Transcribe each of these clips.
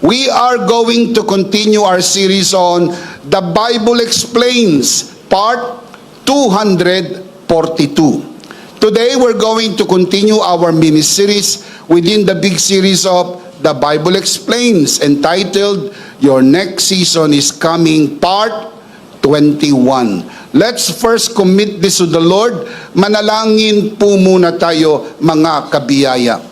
We are going to continue our series on The Bible Explains, Part 242. Today, we're going to continue our mini-series within the big series of The Bible Explains, entitled, Your Next Season is Coming, Part 21. Let's first commit this to the Lord. Manalangin po muna tayo, mga kabiyaya.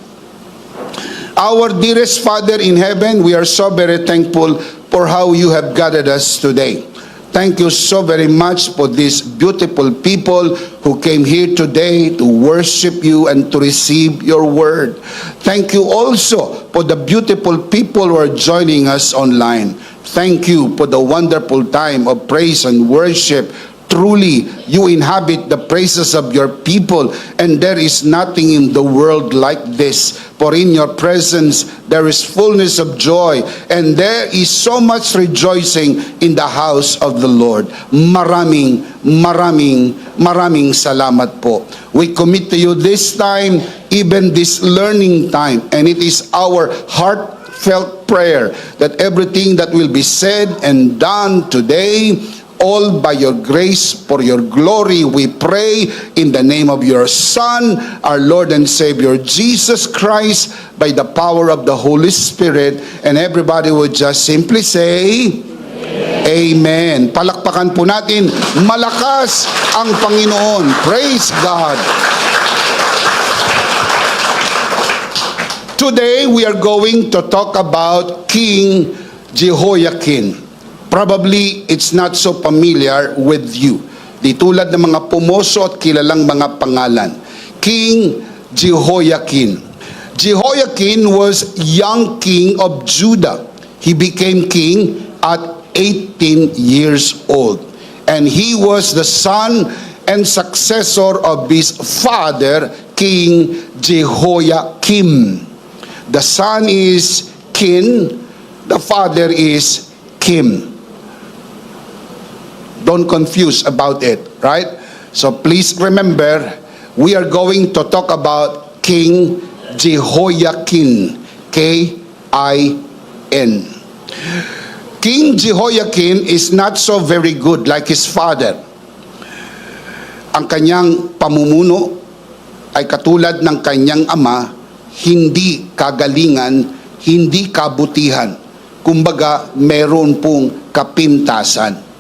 Our dearest Father in heaven, we are so very thankful for how you have gathered us today. Thank you so very much for these beautiful people who came here today to worship you and to receive your word. Thank you also for the beautiful people who are joining us online. Thank you for the wonderful time of praise and worship. Truly, you inhabit the praises of your people, and there is nothing in the world like this. For in your presence, there is fullness of joy, and there is so much rejoicing in the house of the Lord. Maraming salamat po. We commit to you this time, even this learning time, and it is our heartfelt prayer that everything that will be said and done today, all by your grace, for your glory, we pray in the name of your Son, our Lord and Savior, Jesus Christ, by the power of the Holy Spirit. And everybody would just simply say, Amen. Palakpakan po natin, malakas ang Panginoon. Praise God. Today, we are going to talk about King Jehoiakim. Probably, it's not so familiar with you. Di tulad ng mga pumoso at kilalang mga pangalan. King Jehoiakim. Jehoiakim was young king of Judah. He became king at 18 years old. And he was the son and successor of his father, King Jehoiakim. The son is Kin, the father is Kim. Don't confuse about it, right? So please remember, we are going to talk about King Jehoiakim, K-I-N. King Jehoiakim is not so very good like his father. Ang kanyang pamumuno ay katulad ng kanyang ama, hindi kagalingan, hindi kabutihan. Kumbaga, meron pong kapintasan.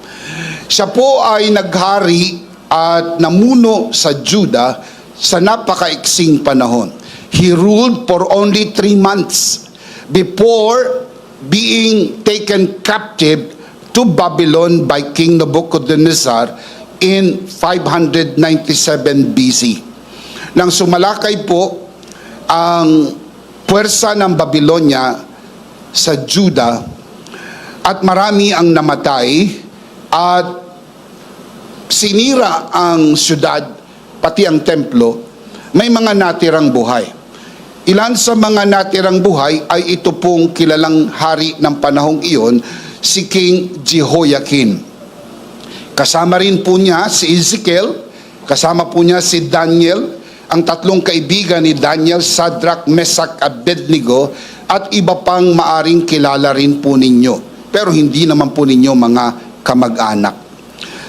Siya po ay naghari at namuno sa Judah sa napakaiksing panahon. He ruled for only 3 months before being taken captive to Babylon by King Nebuchadnezzar in 597 BC. Nang sumalakay po ang puwersa ng Babylonia sa Judah at marami ang namatay at sinira ang syudad, pati ang templo, may mga natirang buhay. Ilan sa mga natirang buhay ay ito pong kilalang hari ng panahong iyon, si King Jehoiakim. Kasama rin po niya si Ezekiel, kasama po niya si Daniel, ang tatlong kaibigan ni Daniel, Shadrach, Meshach, Abednego, at iba pang maaring kilala rin po ninyo. Pero hindi naman po ninyo mga kamag-anak.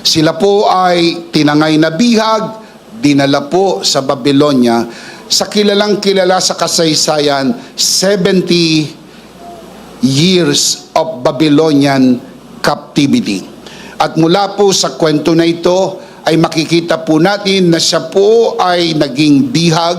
Sila po ay tinangay na bihag, dinala po sa Babylonia sa kilalang kilala sa kasaysayan, 70 years of Babylonian captivity. At mula po sa kwento na ito ay makikita po natin na siya po ay naging bihag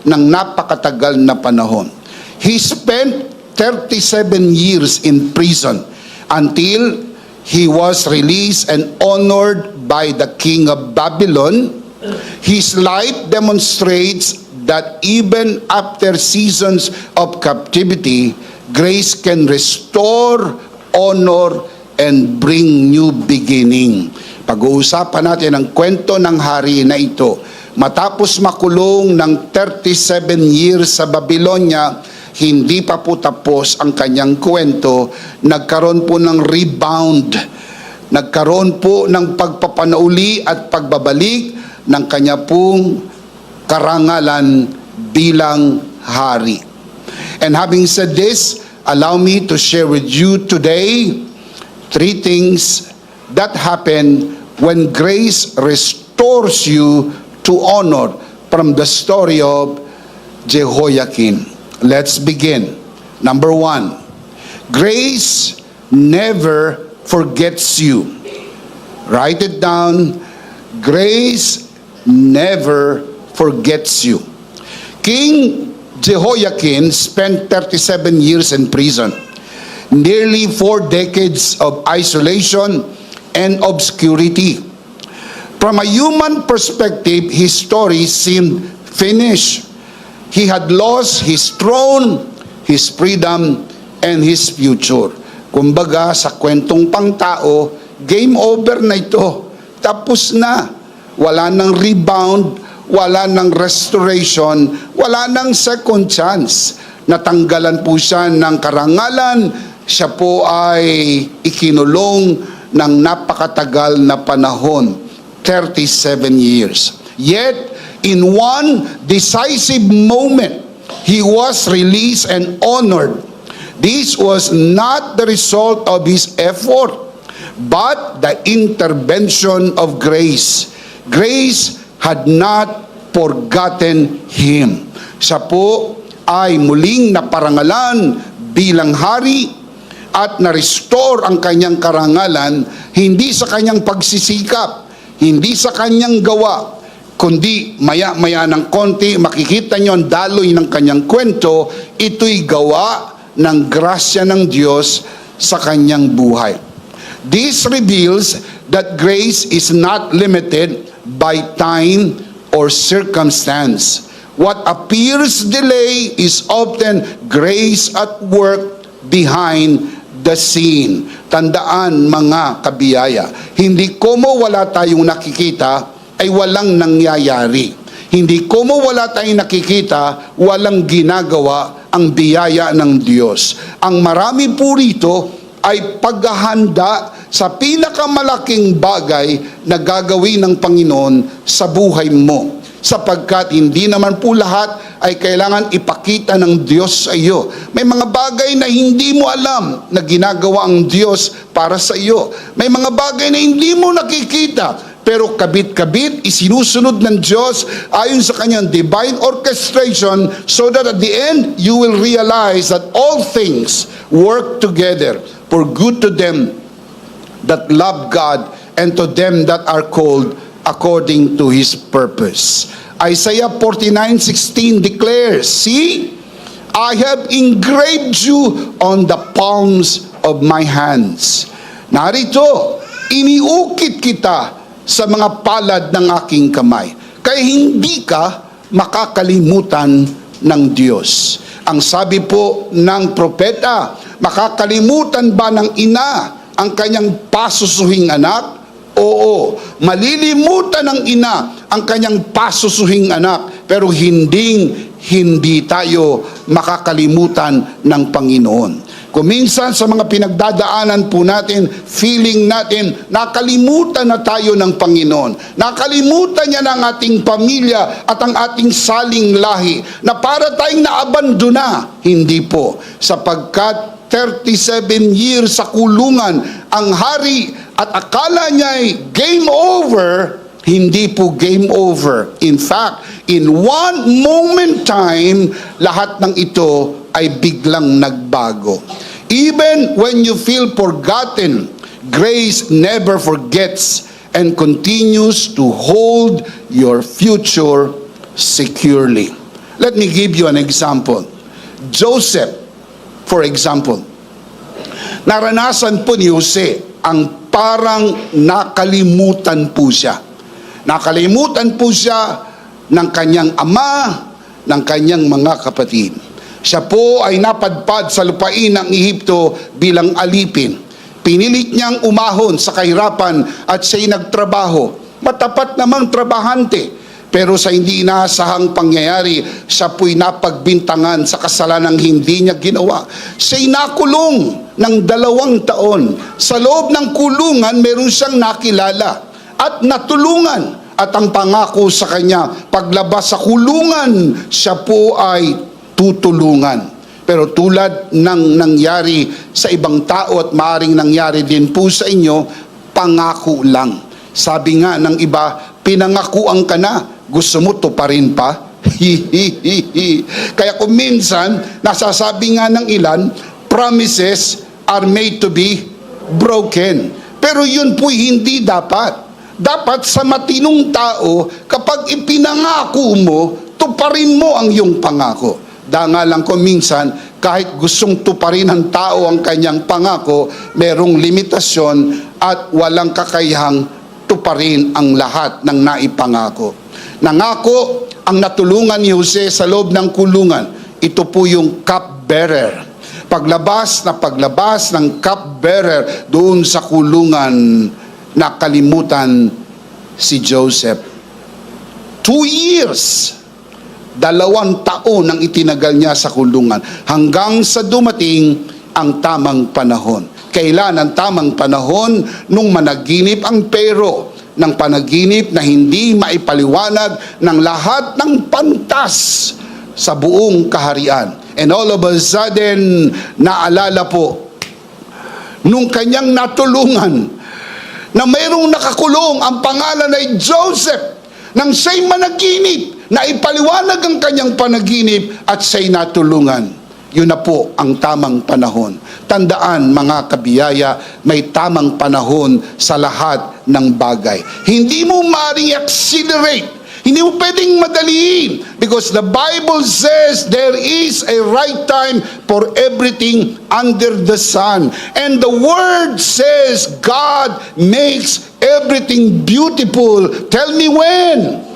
ng napakatagal na panahon. He spent 37 years in prison until he was released and honored by the king of Babylon. His life demonstrates that even after seasons of captivity, grace can restore, honor, and bring new beginning. Pag-uusapan natin ang kwento ng hari na ito. Matapos makulong ng 37 years sa Babylonia, hindi pa po tapos ang kanyang kwento. Nagkaroon po ng rebound. Nagkaroon po ng pagpapanauli at pagbabalik ng kanya pong karangalan bilang hari. And having said this, allow me to share with you today 3 things that happen when grace restores you to honor from the story of Jehoiakim. Let's begin. Number 1, grace never forgets you. Write it down. Grace never forgets you. King Jehoiakim spent 37 years in prison, nearly 4 decades of isolation and obscurity. From a human perspective, his story seemed finished. He had lost his throne, his freedom, and his future. Kumbaga, sa kwentong pangtao, game over na ito. Tapos na. Wala nang rebound, wala nang restoration, wala nang second chance. Natanggalan po siya ng karangalan, siya po ay ikinulong ng napakatagal na panahon, 37 years. Yet, in one decisive moment, he was released and honored. This was not the result of his effort, but the intervention of grace. Grace had not forgotten him. Siya po ay muling naparangalan bilang hari at na-restore ang kanyang karangalan, hindi sa kanyang pagsisikap, hindi sa kanyang gawa, kundi maya-maya ng konti, makikita nyo ang daloy ng kanyang kwento, ito'y gawa ng grasya ng Diyos sa kanyang buhay. This reveals that grace is not limited by time or circumstance. What appears delay is often grace at work behind the scene. Tandaan mga kabiyaya, hindi komo wala tayong nakikita ay walang nangyayari. Hindi komo wala tayong nakikita, walang ginagawa ang biyaya ng Diyos. Ang marami po rito ay paghahanda sa pinakamalaking bagay na gagawin ng Panginoon sa buhay mo. Sapagkat hindi naman po lahat ay kailangan ipakita ng Diyos sa iyo. May mga bagay na hindi mo alam na ginagawa ang Diyos para sa iyo. May mga bagay na hindi mo nakikita, pero kabit-kabit isinusunod ng Diyos ayon sa kanyang divine orchestration, so that at the end, you will realize that all things work together for good to them that love God and to them that are called according to His purpose. Isaiah 49:16 declares, "See, I have engraved you on the palms of my hands." Narito, iniukit kita sa mga palad ng aking kamay. Kaya hindi ka makakalimutan ng Diyos. Ang sabi po ng propeta, makakalimutan ba ng ina ang kanyang pasusuhing anak? Oo, malilimutan ng ina ang kanyang pasusuhing anak, pero hindi tayo makakalimutan ng Panginoon. Kuminsan sa mga pinagdadaanan po natin, feeling natin, nakalimutan na tayo ng Panginoon. Nakalimutan niya ng ating pamilya at ang ating saling lahi, na para tayong naabandona. Hindi po, sapagkat 37 years sa kulungan ang hari at akala niya ay game over. Hindi po game over. In fact, in one moment time, lahat ng ito ay biglang nagbago. Even when you feel forgotten, grace never forgets and continues to hold your future securely. Let me give you an example. Joseph, for example, naranasan po ni Jose ang parang nakalimutan po siya. Nakalimutan po siya ng kanyang ama, ng kanyang mga kapatid. Siya po ay napadpad sa lupain ng Ehipto bilang alipin. Pinilit niyang umahon sa kahirapan at siya'y nagtrabaho. Matapat namang trabahante. Pero sa hindi inaasahang pangyayari, siya po'y napagbintangan sa kasalanang hindi niya ginawa. Siya'y nakulong ng 2 taon. Sa loob ng kulungan, meron siyang nakilala at natulungan. At ang pangako sa kanya, paglabas sa kulungan, siya po ay tutulungan. Pero tulad ng nangyari sa ibang tao at maaaring nangyari din po sa inyo, pangako lang. Sabi nga ng iba, pinangakuan ka na, gusto mo tuparin pa? Kaya kung minsan, nasasabi nga ng ilan, promises are made to be broken. Pero yun po hindi dapat. Dapat sa matinong tao, kapag ipinangako mo, tuparin mo ang iyong pangako. Danga lang kung minsan, kahit gustong tuparin ng tao ang kanyang pangako, merong limitasyon at walang kakayahang tuparin ang lahat ng naipangako. Nangako ang natulungan ni Jose sa loob ng kulungan. Ito po yung cupbearer. Paglabas ng cupbearer doon sa kulungan, nakalimutan si Joseph. 2 years, 2 taon ang itinagal niya sa kulungan hanggang sa dumating ang tamang panahon. Kailan ang tamang panahon? Nung managinip ang Pero ng panaginip na hindi maipaliwanag ng lahat ng pantas sa buong kaharian. And all of a sudden, naalala po, nung kanyang natulungan, na mayroong nakakulong ang pangalan ay Joseph, nang siya'y managinip, na ipaliwanag ang kanyang panaginip at siya'y natulungan. Yun na po ang tamang panahon. Tandaan mga kabiyaya, may tamang panahon sa lahat ng bagay. Hindi mo maaaring accelerate. Hindi mo pwedeng madaliin. Because the Bible says there is a right time for everything under the sun. And the Word says God makes everything beautiful. Tell me when?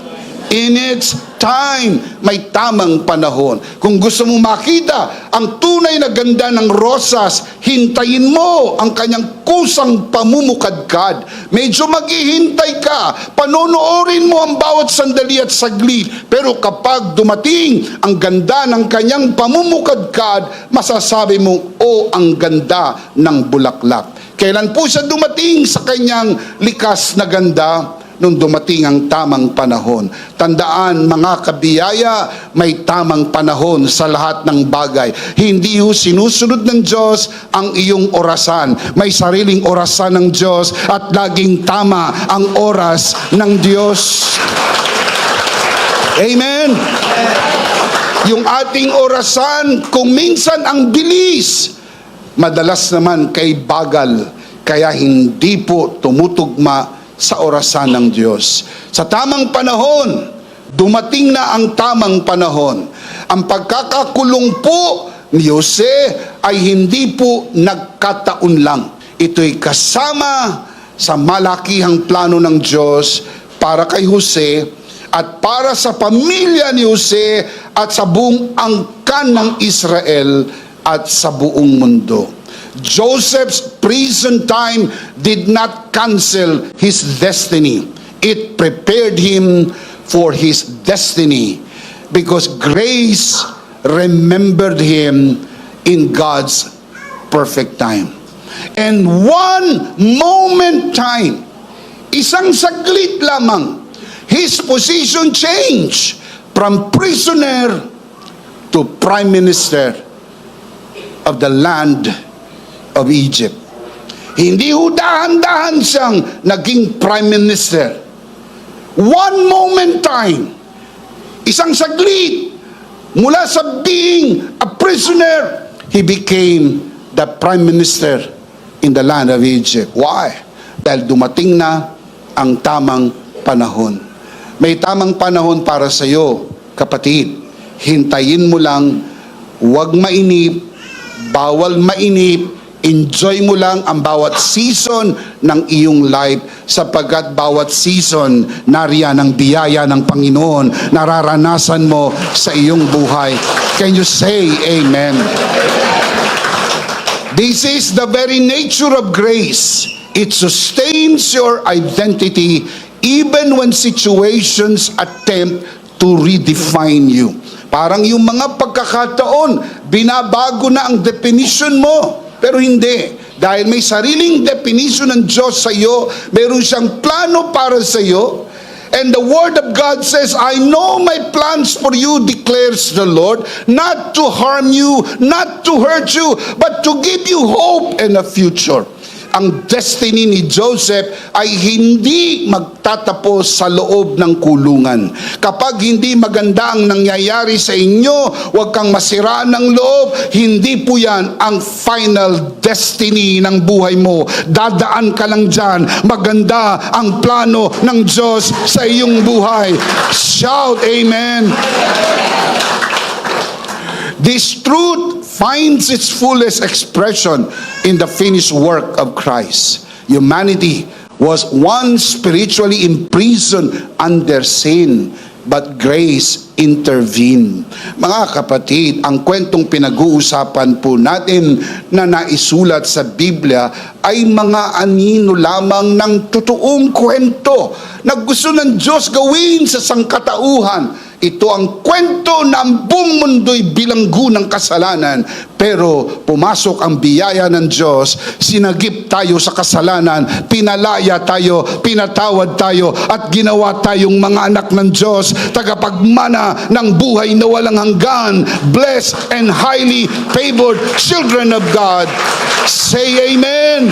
In its time, may tamang panahon. Kung gusto mo makita ang tunay na ganda ng rosas, hintayin mo ang kanyang kusang pamumukadkad. Medyo maghihintay ka, panonoorin mo ang bawat sandali at saglit. Pero kapag dumating ang ganda ng kanyang pamumukadkad, masasabi mo, oh, ang ganda ng bulaklak. Kailan po siya dumating sa kanyang likas na ganda? Nung dumating ang tamang panahon. Tandaan mga kabiyaya, may tamang panahon sa lahat ng bagay. Hindi ho sinusunod ng Diyos ang iyong orasan. May sariling orasan ng Diyos at laging tama ang oras ng Diyos. Amen. Yung ating orasan, kung minsan ang bilis, madalas naman kay bagal, kaya hindi po tumutugma sa orasan ng Diyos. Sa tamang panahon, dumating na ang tamang panahon. Ang pagkakakulong po ni Jose ay hindi po nagkataon lang. Ito'y kasama sa malakihang plano ng Diyos para kay Jose at para sa pamilya ni Jose at sa buong angkan ng Israel at sa buong mundo. Joseph's prison time did not cancel his destiny. It prepared him for his destiny because grace remembered him in God's perfect time. And one moment time, isang saglit lamang, his position changed from prisoner to prime minister of the land of Egypt. Hindi ho dahan-dahan siyang naging prime minister. One moment time, isang saglit, mula sa being a prisoner, he became the prime minister in the land of Egypt. Why? Dahil dumating na ang tamang panahon. May tamang panahon para sa iyo, kapatid. Hintayin mo lang, huwag mainip, bawal mainip, enjoy mo lang ang bawat season ng iyong life sapagkat bawat season nariyan ang biyaya ng Panginoon nararanasan mo sa iyong buhay. Can you say amen? This is the very nature of grace. It sustains your identity even when situations attempt to redefine you. Parang yung mga pagkakataon, binabago na ang definition mo. Pero hindi. Dahil may sariling definition ng Diyos sa iyo, meron siyang plano para sa iyo, And the word of God says, I know my plans for you, declares the Lord, not to harm you, not to hurt you, but to give you hope and a future. Ang destiny ni Joseph ay hindi magtatapos sa loob ng kulungan. Kapag hindi maganda ang nangyayari sa inyo, huwag kang masira ng loob. Hindi po yan ang final destiny ng buhay mo. Dadaan ka lang dyan. Maganda ang plano ng Diyos sa iyong buhay. Shout amen. This truth finds its fullest expression in the finished work of Christ. Humanity was once spiritually imprisoned under sin, but grace intervened. Mga kapatid, ang kwentong pinag-uusapan po natin na naisulat sa Biblia ay mga anino lamang ng totoong kwento na gusto ng Diyos gawin sa sangkatauhan. Ito ang kwento na ang buong mundo'y bilanggo ng kasalanan. Pero pumasok ang biyaya ng Diyos, sinagip tayo sa kasalanan, pinalaya tayo, pinatawad tayo, at ginawa tayong mga anak ng Diyos, tagapagmana ng buhay na walang hanggan, blessed and highly favored children of God. Say amen.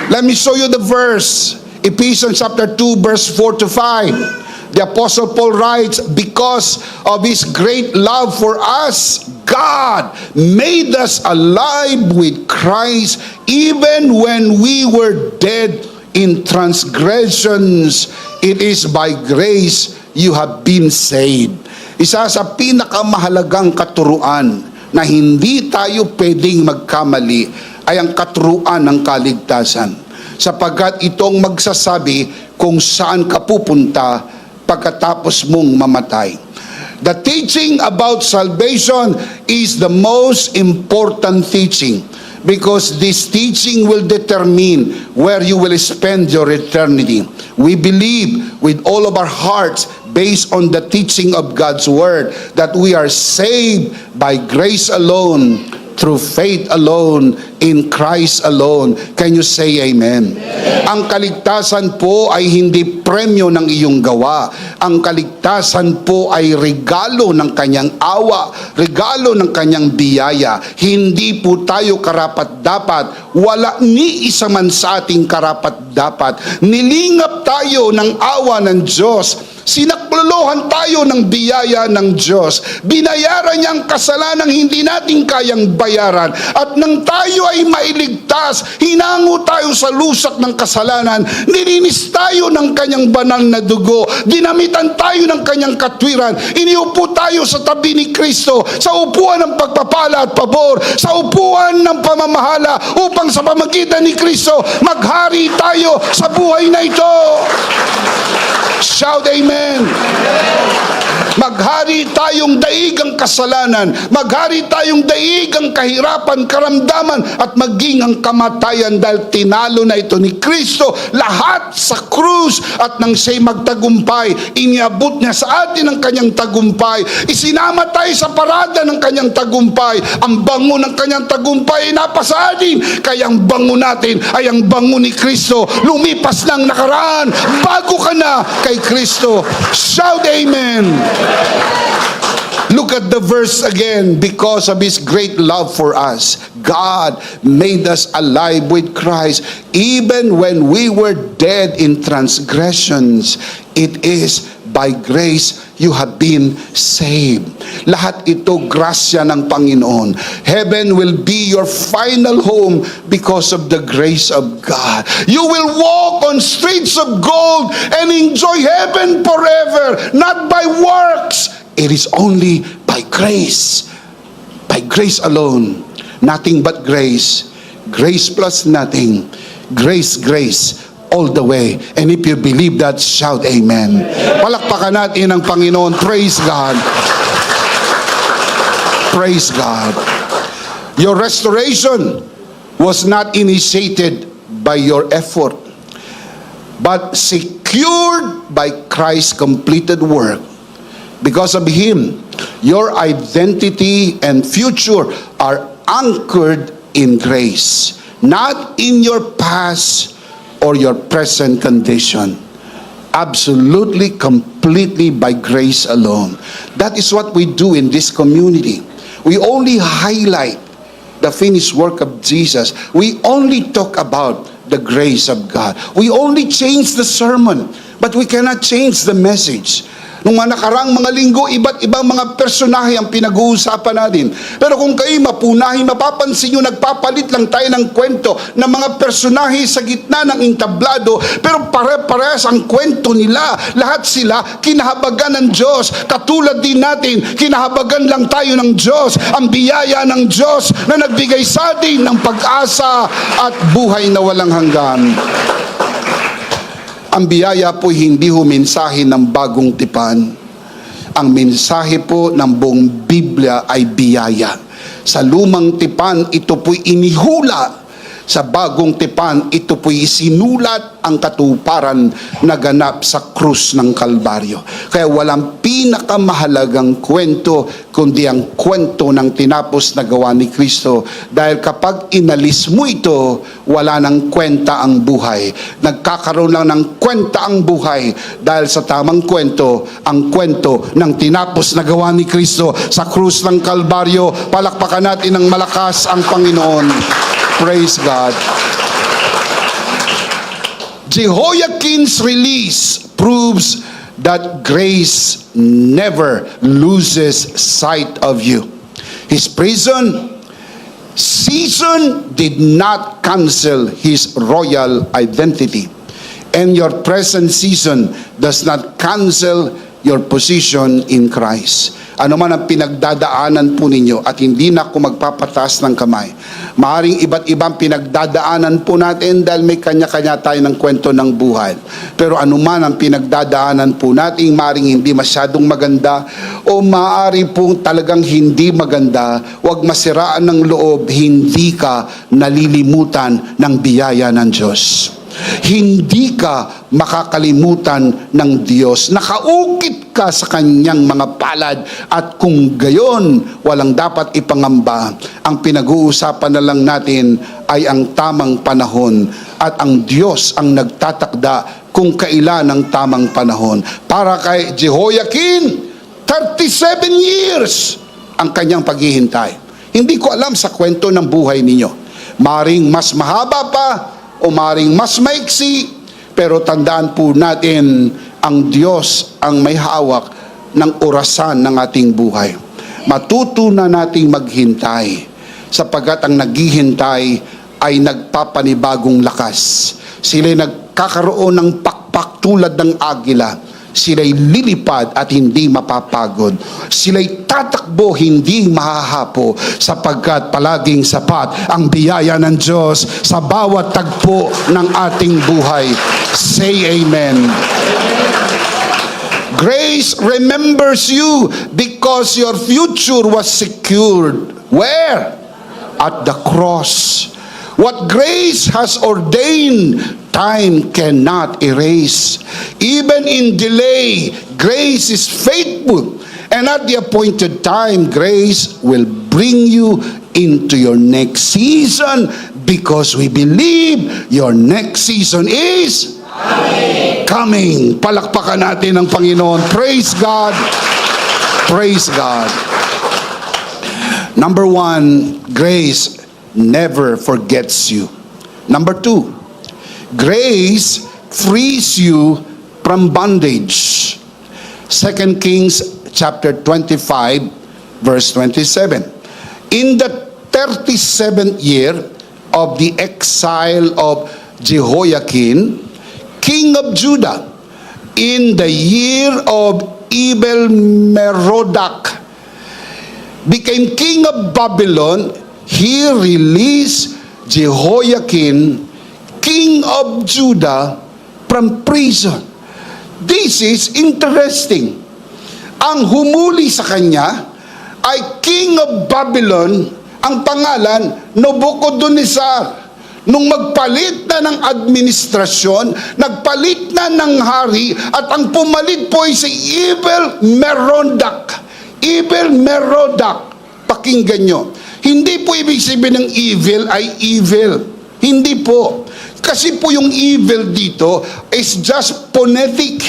Let me show you the verse. Ephesians chapter 2 verse 4 to 5. The Apostle Paul writes, because of His great love for us, God made us alive with Christ even when we were dead in transgressions. It is by grace you have been saved. Isa sa pinakamahalagang katuruan na hindi tayo pwedeng magkamali ay ang katuruan ng kaligtasan. Sapagkat itong magsasabi kung saan ka pupunta pagkatapos mong mamatay. The teaching about salvation is the most important teaching because this teaching will determine where you will spend your eternity. We believe with all of our hearts, based on the teaching of God's Word, that we are saved by grace alone, through faith alone, in Christ alone. Can you say amen? Ang kaligtasan po ay hindi premyo ng iyong gawa. Ang kaligtasan po ay regalo ng kanyang awa, regalo ng kanyang biyaya. Hindi po tayo karapat-dapat. Wala ni isa man sa ating karapat-dapat. Nilingap tayo ng awa ng Diyos. Sinaklolohan tayo ng biyaya ng Diyos. Binayaran niya ang kasalanang hindi natin kayang bayaran. At nang tayo ay mailigtas, hinango tayo sa lusak ng kasalanan, nilinis tayo ng kanyang banal na dugo, dinamitan tayo ng kanyang katwiran, iniupo tayo sa tabi ni Kristo, sa upuan ng pagpapala at pabor, sa upuan ng pamamahala, upang sa pamagitan ni Kristo, maghari tayo sa buhay na ito. Shout amen. Maghari tayong daigang kasalanan, maghari tayong daigang kahirapan, karamdaman, at maging ang kamatayan dahil tinalo na ito ni Kristo lahat sa krus. At nang siya'y magtagumpay, iniabot niya sa atin ang kanyang tagumpay, isinama tayo sa parada ng kanyang tagumpay. Ang bango ng kanyang tagumpay ay napasa atin, kaya ang bango natin ay ang bango ni Kristo. Lumipas ng nakaraan, bago ka na kay Kristo. Shout amen. Look at the verse again. Because of His great love for us, God made us alive with Christ even when we were dead in transgressions. It is by grace you have been saved. Lahat ito grasya ng Panginoon. Heaven will be your final home because of the grace of God. You will walk on streets of gold and enjoy heaven forever, not by works. It is only by grace. By grace alone. Nothing but grace. Grace plus nothing. Grace, grace. All the way. And if you believe that, shout amen. Palakpakan natin ang Panginoon. Praise God. Praise God. Your restoration was not initiated by your effort, but secured by Christ's completed work. Because of Him, your identity and future are anchored in grace, not in your past or your present condition. Absolutely, completely by grace alone. That is what we do in this community. We only highlight the finished work of Jesus. We only talk about the grace of God. We only change the sermon, but we cannot change the message. Nung mga nakaraang mga linggo, iba't ibang mga personahe ang pinag-uusapan natin. Pero kung kayo mapunahin, mapapansin nyo, nagpapalit lang tayo ng kwento ng mga personahe sa gitna ng entablado, pero pare-parehas ang kwento nila. Lahat sila kinahabagan ng Diyos. Katulad din natin, kinahabagan lang tayo ng Diyos. Ang biyaya ng Diyos na nagbigay sa atin ng pag-asa at buhay na walang hanggan. Ang biyaya po hindi ho mensahe ng bagong tipan. Ang mensahe po ng buong Biblia ay biyaya. Sa lumang tipan, ito po'y inihula. Sa bagong tipan, ito po'y sinulat ang katuparan na ganap sa krus ng Kalbaryo. Kaya walang pinakamahalagang kwento kundi ang kwento ng tinapos na gawa ni Kristo. Dahil kapag inalis mo ito, wala nang kwenta ang buhay. Nagkakaroon lang ng kwenta ang buhay dahil sa tamang kwento, ang kwento ng tinapos na gawa ni Kristo sa krus ng Kalbaryo. Palakpakan natin ng malakas ang Panginoon. Praise God. Jehoiakim's release proves that grace never loses sight of you. His prison season did not cancel his royal identity. And your present season does not cancel your position in Christ. Ano man ang pinagdadaanan po ninyo, at hindi na ako magpapataas ng kamay. Maaring iba't ibang pinagdadaanan po natin dahil may kanya-kanya tayo ng kwento ng buhay. Pero ano man ang pinagdadaanan po natin, maaring hindi masyadong maganda o maaari po talagang hindi maganda, huwag masiraan ng loob, hindi ka nalilimutan ng biyaya ng Diyos. Hindi ka makakalimutan ng Diyos. Nakaukit ka sa kanyang mga palad, at kung gayon, walang dapat ipangamba. Ang pinag-uusapan na lang natin ay ang tamang panahon, at ang Diyos ang nagtatakda kung kailan ang tamang panahon. Para kay Jehoiakim, 37 years ang kanyang paghihintay. Hindi ko alam sa kwento ng buhay ninyo. Maring mas mahaba pa o maring mas maiksi, pero tandaan po natin, ang Diyos ang may hawak ng orasan ng ating buhay. Matutunan nating maghintay, sapagkat ang naghihintay ay nagpapanibagong lakas. Sila'y nagkakaroon ng pakpak tulad ng agila. Sila'y lilipad at hindi mapapagod. Sila'y tatakbo, hindi mahahapo, sapagkat palaging sapat ang biyaya ng Diyos sa bawat tagpo ng ating buhay. Say amen. Grace remembers you because your future was secured. Where? At the cross. What grace has ordained, time cannot erase. Even in delay, grace is faithful. And at the appointed time, grace will bring you into your next season, because we believe your next season is coming. Palakpakan natin ang Panginoon. Praise God. Praise God. Number one, grace never forgets you. Number two, grace frees you from bondage. 2 Kings chapter 25 verse 27. In the 37th year of the exile of Jehoiakim, king of Judah, in the year of Ebed-Merodach became king of Babylon, he released Jehoiakim, king of Judah, from prison. This is interesting. Ang humuli sa kanya ay king of Babylon, ang pangalan Nabucodonosor. Nung magpalit na ng administrasyon, nagpalit na ng hari, at ang pumalit po ay si Ebed-Merodach. Ebed-Merodach, pakinggan nyo. Hindi po ibig sabihin ng evil ay evil. Hindi po. Kasi po yung evil dito is just phonetic.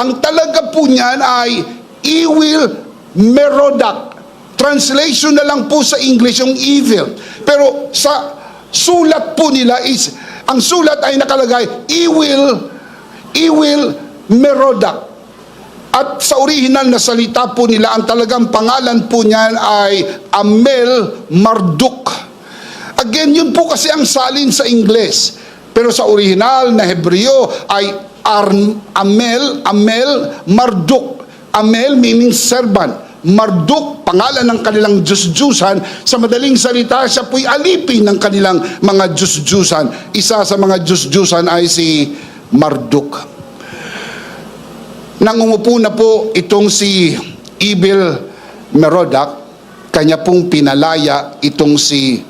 Ang talaga po niyan ay evil merodak. Translation na lang po sa English yung evil. Pero sa sulat po nila is, ang sulat ay nakalagay, evil merodak. At sa original na salita po nila, ang talagang pangalan po niyan ay Amel Marduk. Again, yun po kasi ang salin sa Ingles. Pero sa original na Hebreo ay Amel Marduk. Amel meaning servant. Marduk, pangalan ng kanilang Diyos-Diyusan. Sa madaling salita, siya po'y alipin ng kanilang mga Diyos-Diyusan. Isa sa mga Diyos-Diyusan ay si Marduk. Nang umupo na po itong si Evil Merodak, kanya pong pinalaya itong si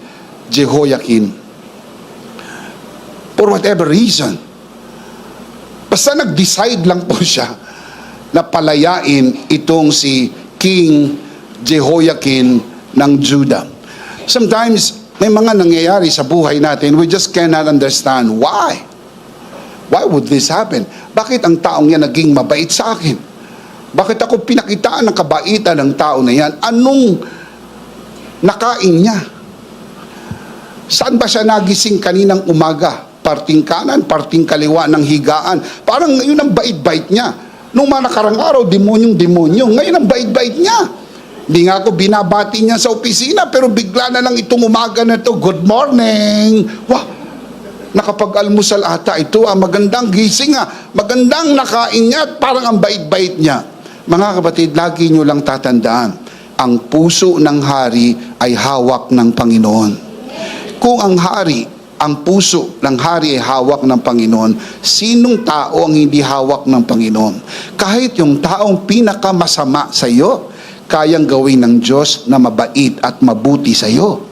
Jehoiakim. For whatever reason. Basta nag-decide lang po siya na palayain itong si King Jehoiakim ng Judah. Sometimes, may mga nangyayari sa buhay natin, we just cannot understand why. Why would this happen? Bakit ang taong yan naging mabait sa akin? Bakit ako pinakitaan ng kabaitan ng tao na yan? Anong nakain niya? Saan ba siya nagising kaninang umaga? Parting kanan, parting kaliwa ng higaan. Parang yun ang bait-bait niya. Nung mga nakarang araw, demonyong-demonyo. Ngayon ang bait-bait niya. Hindi nga ako binabati niya sa opisina, pero bigla na lang itong umaga na ito, good morning. Wah, nakapag-almusal ata ito. Magandang gising magandang nakain niya at parang ang bait-bait niya. Mga kapatid, lagi niyo lang tatandaan, ang puso ng hari ay hawak ng Panginoon. Kung ang puso ng hari ay hawak ng Panginoon, sinong tao ang hindi hawak ng Panginoon? Kahit yung taong pinakamasama sa iyo, kayang gawin ng Diyos na mabait at mabuti sa iyo.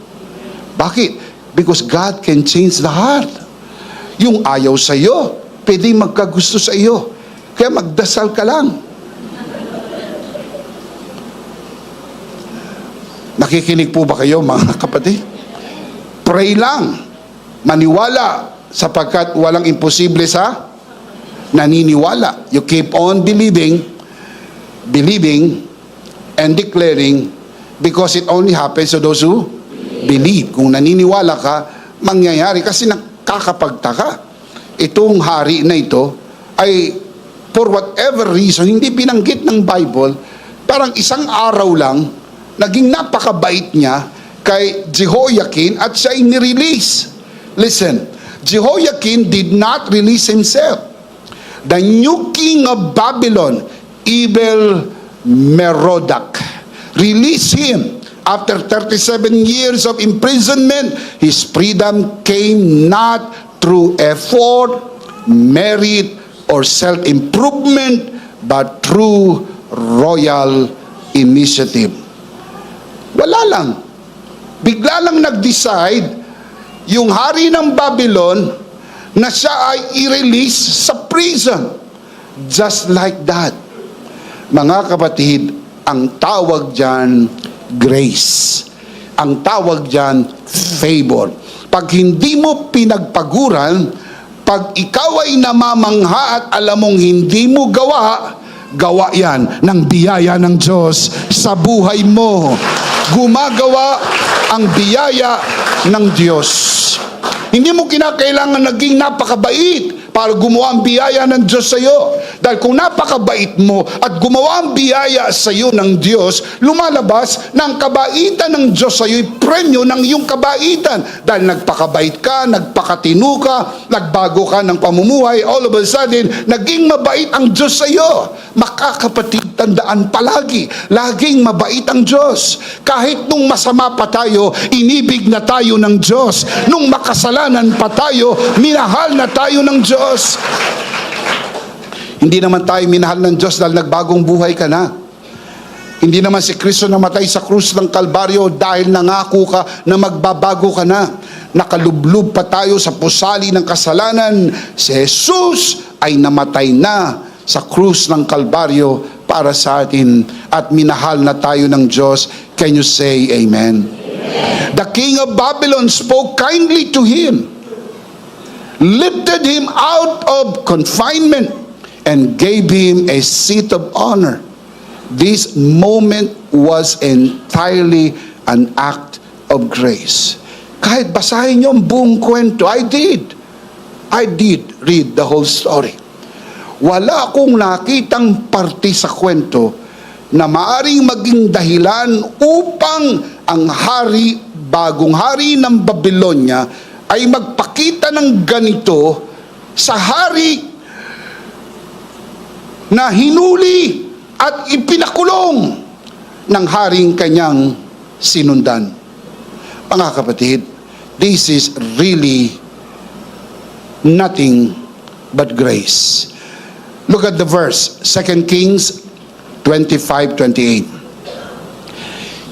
Bakit? Because God can change the heart. Yung ayaw sa iyo, pwede magkagusto sa iyo. Kaya magdasal ka lang. Nakikinig po ba kayo, mga kapatid? Pray lang. Maniwala, sapagkat walang imposible sa naniniwala. You keep on believing, and declaring, because it only happens to those who believe. Kung naniniwala ka, mangyayari. Kasi nakakapagtaka. Itong hari na ito ay, for whatever reason, hindi binanggit ng Bible, parang isang araw lang, naging napakabait niya kay Jehoiakim at siya ay nirelease. Listen, Jehoiakim did not release himself. The new king of Babylon, Evil Merodak, released him. After 37 years of imprisonment, his freedom came not through effort, merit, or self-improvement, but through royal initiative. Wala lang. Bigla lang nag-decide yung hari ng Babylon na siya ay i-release sa prison. Just like that. Mga kapatid, ang tawag dyan, grace. Ang tawag dyan, favor. Pag hindi mo pinagpaguran, pag ikaw ay namamangha at alam mong hindi mo gawa yan ng biyaya ng Diyos sa buhay mo. Gumagawa ang biyaya ng Diyos. Hindi mo kinakailangan naging napakabait para gumawa ang biyaya ng Diyos sa iyo. Dahil kung napakabait mo at gumawa ang biyaya sa iyo ng Diyos, lumalabas na ang kabaitan ng Diyos sa iyo, premyo ng iyong kabaitan. Dahil nagpakabait ka, nagpakatino ka, nagbago ka ng pamumuhay, all of a sudden, naging mabait ang Diyos sa iyo. Makakapatid, tandaan palagi, laging mabait ang Diyos. Kahit nung masama pa tayo, inibig na tayo ng Diyos. Nung makasalanan pa tayo, minahal na tayo ng Diyos. Hindi naman tayo minahal ng Diyos dahil nagbagong buhay ka na. Hindi naman si Kristo namatay sa krus ng Kalbaryo dahil nangako ka na magbabago ka na. Nakalublob pa tayo sa pusali ng kasalanan. Si Jesus ay namatay na sa krus ng Kalbaryo para sa atin at minahal na tayo ng Diyos. Can you say amen? Amen. The king of Babylon spoke kindly to him. lifted him out of confinement, and gave him a seat of honor. This moment was entirely an act of grace. Kahit basahin niyo ang buong kwento, I did read the whole story. Wala akong nakitang parte sa kwento na maaring maging dahilan upang ang hari, bagong hari ng Babylonia, ay magpakita ng ganito sa hari na hinuli at ipinakulong ng haring kanyang sinundan. Mga kapatid, this is really nothing but grace. Look at the verse, 2 Kings 25:28.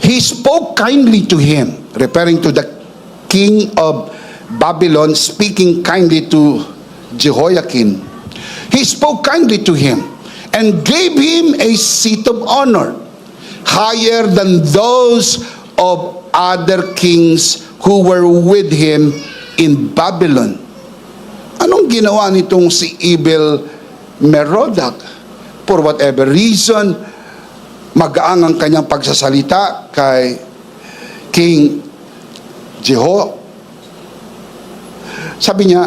He spoke kindly to him, referring to the king of Babylon, speaking kindly to Jehoiakim. He spoke kindly to him and gave him a seat of honor, higher than those of other kings who were with him in Babylon. Anong ginawa nitong si Evil Merodach? For whatever reason, magaang ang kanyang pagsasalita kay King Jeho. Sabi niya,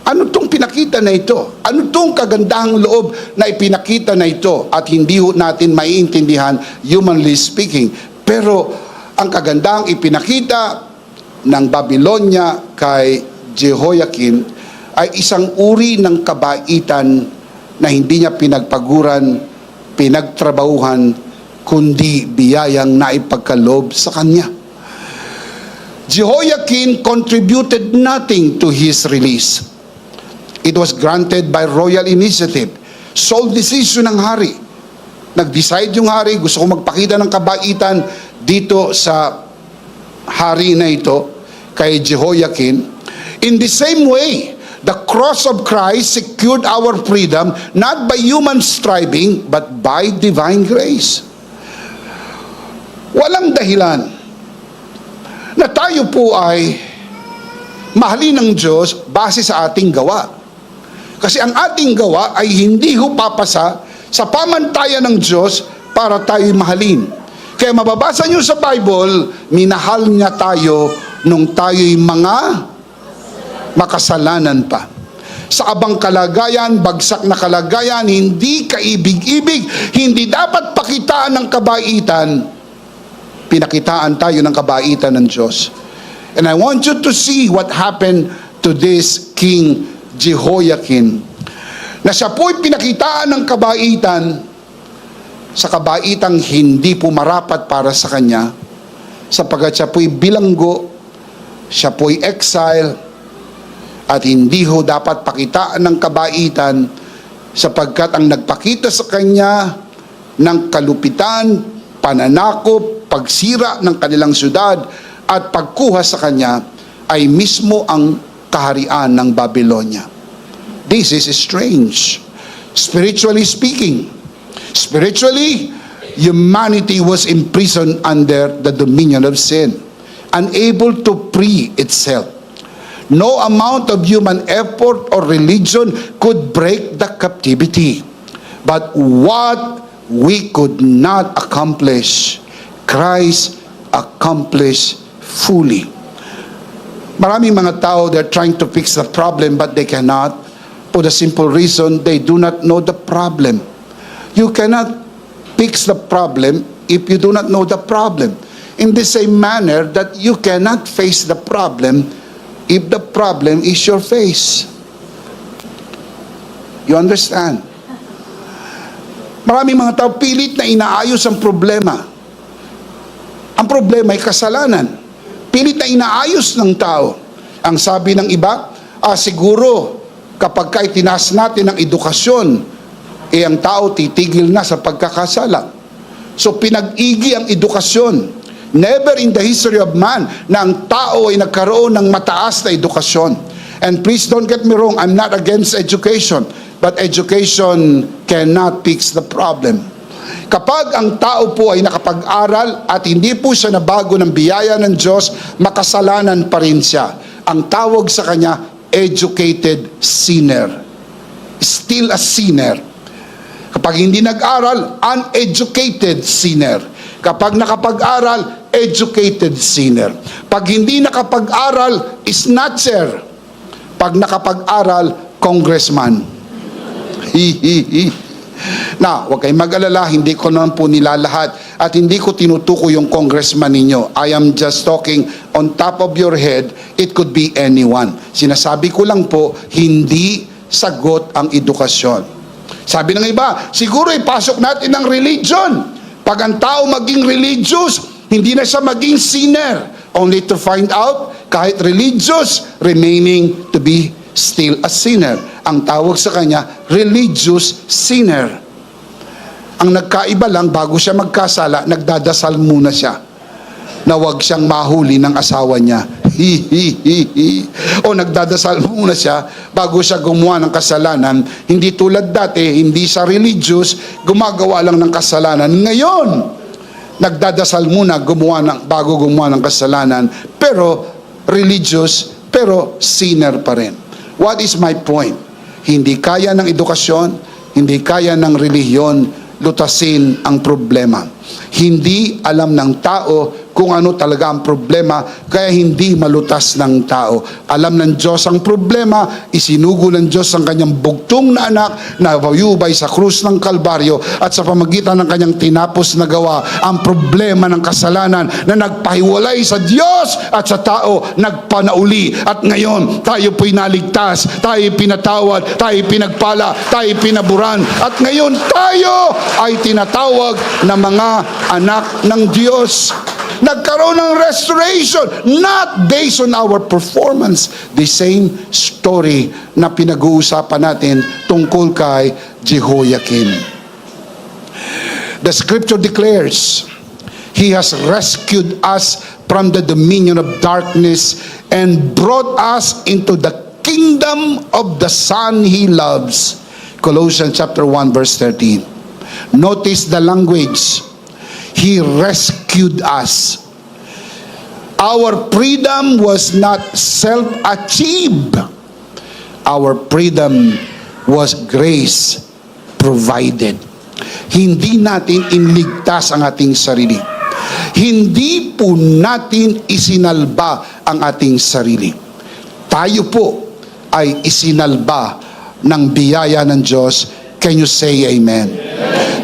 ano tong pinakita na ito? Ano tong kagandahang loob na ipinakita na ito? At hindi natin maiintindihan, humanly speaking. Pero ang kagandahang ipinakita ng Babylonia kay Jehoiakim ay isang uri ng kabaitan na hindi niya pinagpaguran, pinagtrabahuhan, kundi biyayang naipagkaloob sa kanya. Jehoiakim contributed nothing to his release. It was granted by royal initiative. Sole decision ng hari. Nag-decide yung hari, gusto ko magpakita ng kabaitan dito sa hari na ito, kay Jehoiakim. In the same way, the cross of Christ secured our freedom not by human striving, but by divine grace. Walang dahilan na tayo po ay mahalin ng Diyos base sa ating gawa. Kasi ang ating gawa ay hindi ho papasa sa pamantayan ng Diyos para tayo'y mahalin. Kaya mababasa nyo sa Bible, minahal niya tayo nung tayo'y mga makasalanan pa. Sa abang kalagayan, bagsak na kalagayan, hindi kaibig-ibig, hindi dapat pakitaan ng kabaitan, pinakitaan tayo ng kabaitan ng Diyos. And I want you to see what happened to this King Jehoiakim, na siya po'y pinakitaan ng kabaitan, sa kabaitang hindi po marapat para sa kanya, sapagkat siya po'y bilanggo, siya po'y exile, at hindi ho dapat pakitaan ng kabaitan, sapagkat ang nagpakita sa kanya ng kalupitan, pananakop, pagsira ng kanilang syudad, at pagkuha sa kanya ay mismo ang kaharian ng Babylonia. This is strange. Spiritually speaking, spiritually, humanity was imprisoned under the dominion of sin, unable to free itself. No amount of human effort or religion could break the captivity. But what we could not accomplish, Christ accomplished fully. Maraming mga tao, they're trying to fix the problem, but they cannot, for the simple reason they do not know the problem. You cannot fix the problem if you do not know the problem. In the same manner that you cannot face the problem if the problem is your face. You understand? Maraming mga tao pilit na inaayos ang problema. Ang problema ay kasalanan. Pilit na inaayos ng tao. Ang sabi ng iba, siguro kapag ka itinaas natin ang edukasyon, ang tao titigil na sa pagkakasala. So pinag-igi ang edukasyon. Never in the history of man na ang tao ay nagkaroon ng mataas na edukasyon. And please don't get me wrong, I'm not against education, but education cannot fix the problem. Kapag ang tao po ay nakapag-aral at hindi po siya nabago ng biyaya ng Diyos, makasalanan pa rin siya. Ang tawag sa kanya, uneducated sinner. Still a sinner. Kapag hindi nag-aral, uneducated sinner. Kapag nakapag-aral, educated sinner. Pag hindi nakapag-aral, snatcher. Pag nakapag-aral, congressman. Na, huwag kayong mag-alala, hindi ko naman po nilalahat at hindi ko tinutuko yung congressman ninyo. I am just talking on top of your head, it could be anyone. Sinasabi ko lang po, hindi sagot ang edukasyon. Sabi ng iba, siguro ipasok natin ang religion. Pag ang tao maging religious, hindi na siya maging sinner. Only to find out, kahit religious, remaining to be still a sinner. Ang tawag sa kanya, religious sinner. Ang nagkaiba lang, bago siya magkasala, nagdadasal muna siya na huwag siyang mahuli ng asawa niya. O nagdadasal muna siya bago siya gumawa ng kasalanan. Hindi tulad dati, hindi siya religious, gumagawa lang ng kasalanan. Ngayon, nagdadasal muna bago gumawa ng kasalanan, pero religious, pero sinner pa rin. What is my point? Hindi kaya ng edukasyon, hindi kaya ng relihiyon lutasin ang problema. Hindi alam ng tao kung ano talaga ang problema, kaya hindi malutas ng tao. Alam ng Diyos ang problema, isinugo ng Diyos ang kanyang bugtong na anak na bayubay sa krus ng Kalbaryo at sa pamagitan ng kanyang tinapos na gawa ang problema ng kasalanan na nagpahiwalay sa Diyos at sa tao, nagpanauli. At ngayon, tayo po'y naligtas, tayo pinatawad, tayo pinagpala, tayo pinaburan. At ngayon, tayo ay tinatawag na mga anak ng Diyos. Nagkaroon ng restoration, not based on our performance. The same story na pinag-uusapan natin tungkol kay Jehoiakim. The scripture declares, He has rescued us from the dominion of darkness and brought us into the kingdom of the Son He loves. Colossians chapter 1 verse 13. Notice the language. He rescued us. Our freedom was not self-achieved. Our freedom was grace provided. Hindi natin inligtas ang ating sarili. Hindi po natin isinalba ang ating sarili. Tayo po ay isinalba ng biyaya ng Diyos. Can you say amen?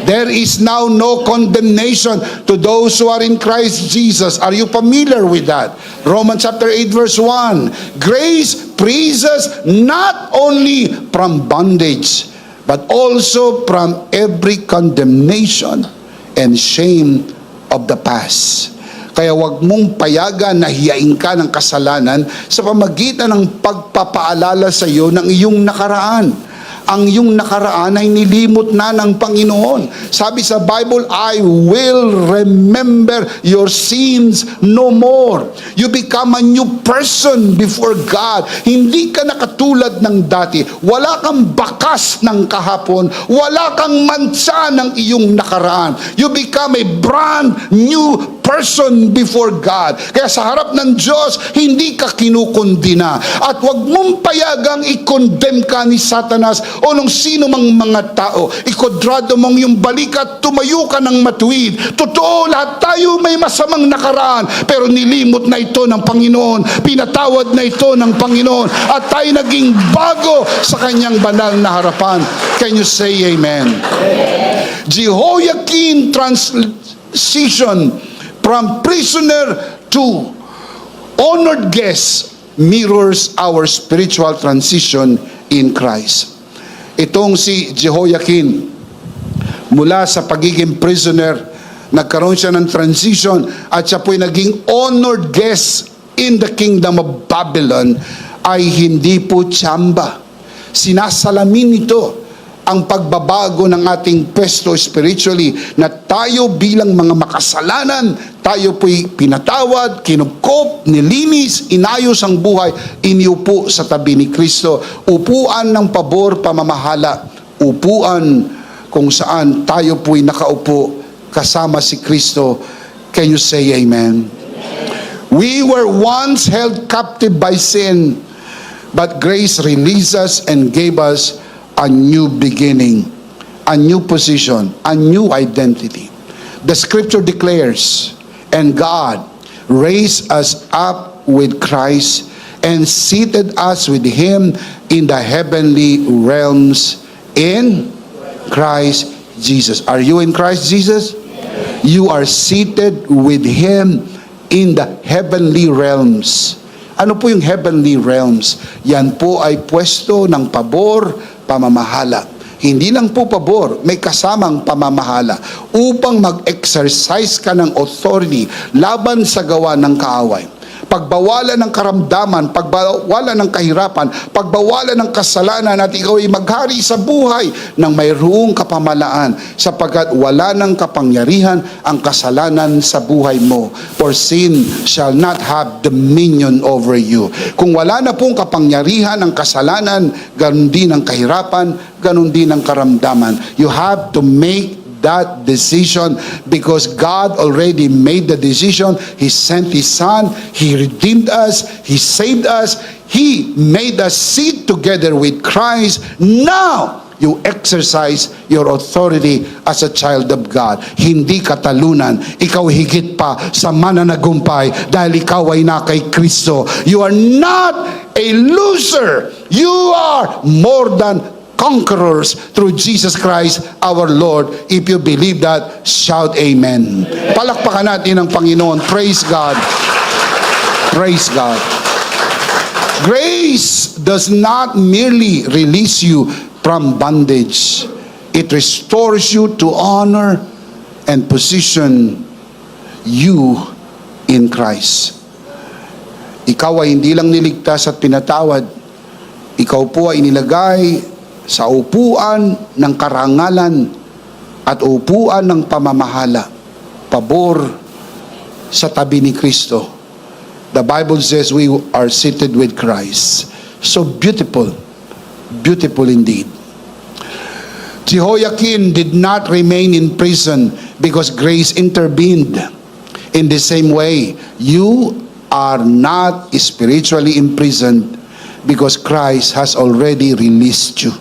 There is now no condemnation to those who are in Christ Jesus. Are you familiar with that? Romans chapter 8 verse 1. Grace frees us not only from bondage, but also from every condemnation and shame of the past. Kaya wag mong payagan na hiyain ka ng kasalanan sa pamagitan ng pagpapaalala sa iyo ng iyong nakaraan. Ang iyong nakaraan ay nilimot na ng Panginoon. Sabi sa Bible, I will remember your sins no more. You become a new person before God. Hindi ka nakatulad ng dati. Wala kang bakas ng kahapon. Wala kang mansa ng iyong nakaraan. You become a brand new person before God. Kaya sa harap ng Diyos, hindi ka kinukundina. At wag mong payagang i-condemn ka ni Satanas o nung sino mang mga tao. Ikodrado mong yung balikat, tumayo ka ng matuwid. Totoo, lahat tayo may masamang nakaraan, pero nilimot na ito ng Panginoon. Pinatawad na ito ng Panginoon. At tayo naging bago sa kanyang banal na harapan. Can you say amen? Jehoiakim transition from prisoner to honored guest mirrors our spiritual transition in Christ. Itong si Jehoiakim, mula sa pagiging prisoner, nagkaroon siya ng transition at siya po'y naging honored guest in the kingdom of Babylon, ay hindi po tsamba. Sinasalamin ito ang pagbabago ng ating pwesto spiritually, na tayo bilang mga makasalanan, tayo po'y pinatawad, kinupkop, nilinis, inayos ang buhay, iniupo sa tabi ni Kristo. Upuan ng pabor, pamamahala. Upuan kung saan tayo po'y nakaupo kasama si Kristo. Can you say amen? We were once held captive by sin. But grace released us and gave us a new beginning, a new position, a new identity. The scripture declares, and God raised us up with Christ and seated us with Him in the heavenly realms in Christ Jesus. Are you in Christ Jesus? You are seated with Him in the heavenly realms. Ano po yung heavenly realms? Yan po ay pwesto ng pabor, pamamahala. Hindi lang po pabor, may kasamang pamamahala upang mag-exercise ka ng authority laban sa gawa ng kaaway. Pagbawalan ng karamdaman, pagbawalan ng kahirapan, pagbawalan ng kasalanan at ikaw ay maghari sa buhay ng mayroong kapamalaan sapagkat wala ng kapangyarihan ang kasalanan sa buhay mo. For sin shall not have dominion over you. Kung wala na pong kapangyarihan ang kasalanan, ganun din ang kahirapan, ganun din ang karamdaman. You have to make that decision because God already made the decision. He sent His Son. He redeemed us. He saved us. He made us sit together with Christ. Now, you exercise your authority as a child of God. Hindi katalunan. Ikaw higit pa sa mananagumpay dahil ikaw ay na kay Kristo. You are not a loser. You are more than conquerors through Jesus Christ our Lord. If you believe that, shout amen. Palakpakan natin ang Panginoon. Praise God. Praise God. Grace does not merely release you from bondage. It restores you to honor and position you in Christ. Ikaw ay hindi lang niligtas at pinatawad. Ikaw po ay nilagay sa upuan ng karangalan at upuan ng pamamahala, pabor sa tabi ni Kristo. The Bible says we are seated with Christ. So beautiful, beautiful indeed. Jehoiakim did not remain in prison because grace intervened. In the same way, you are not spiritually imprisoned because Christ has already released you.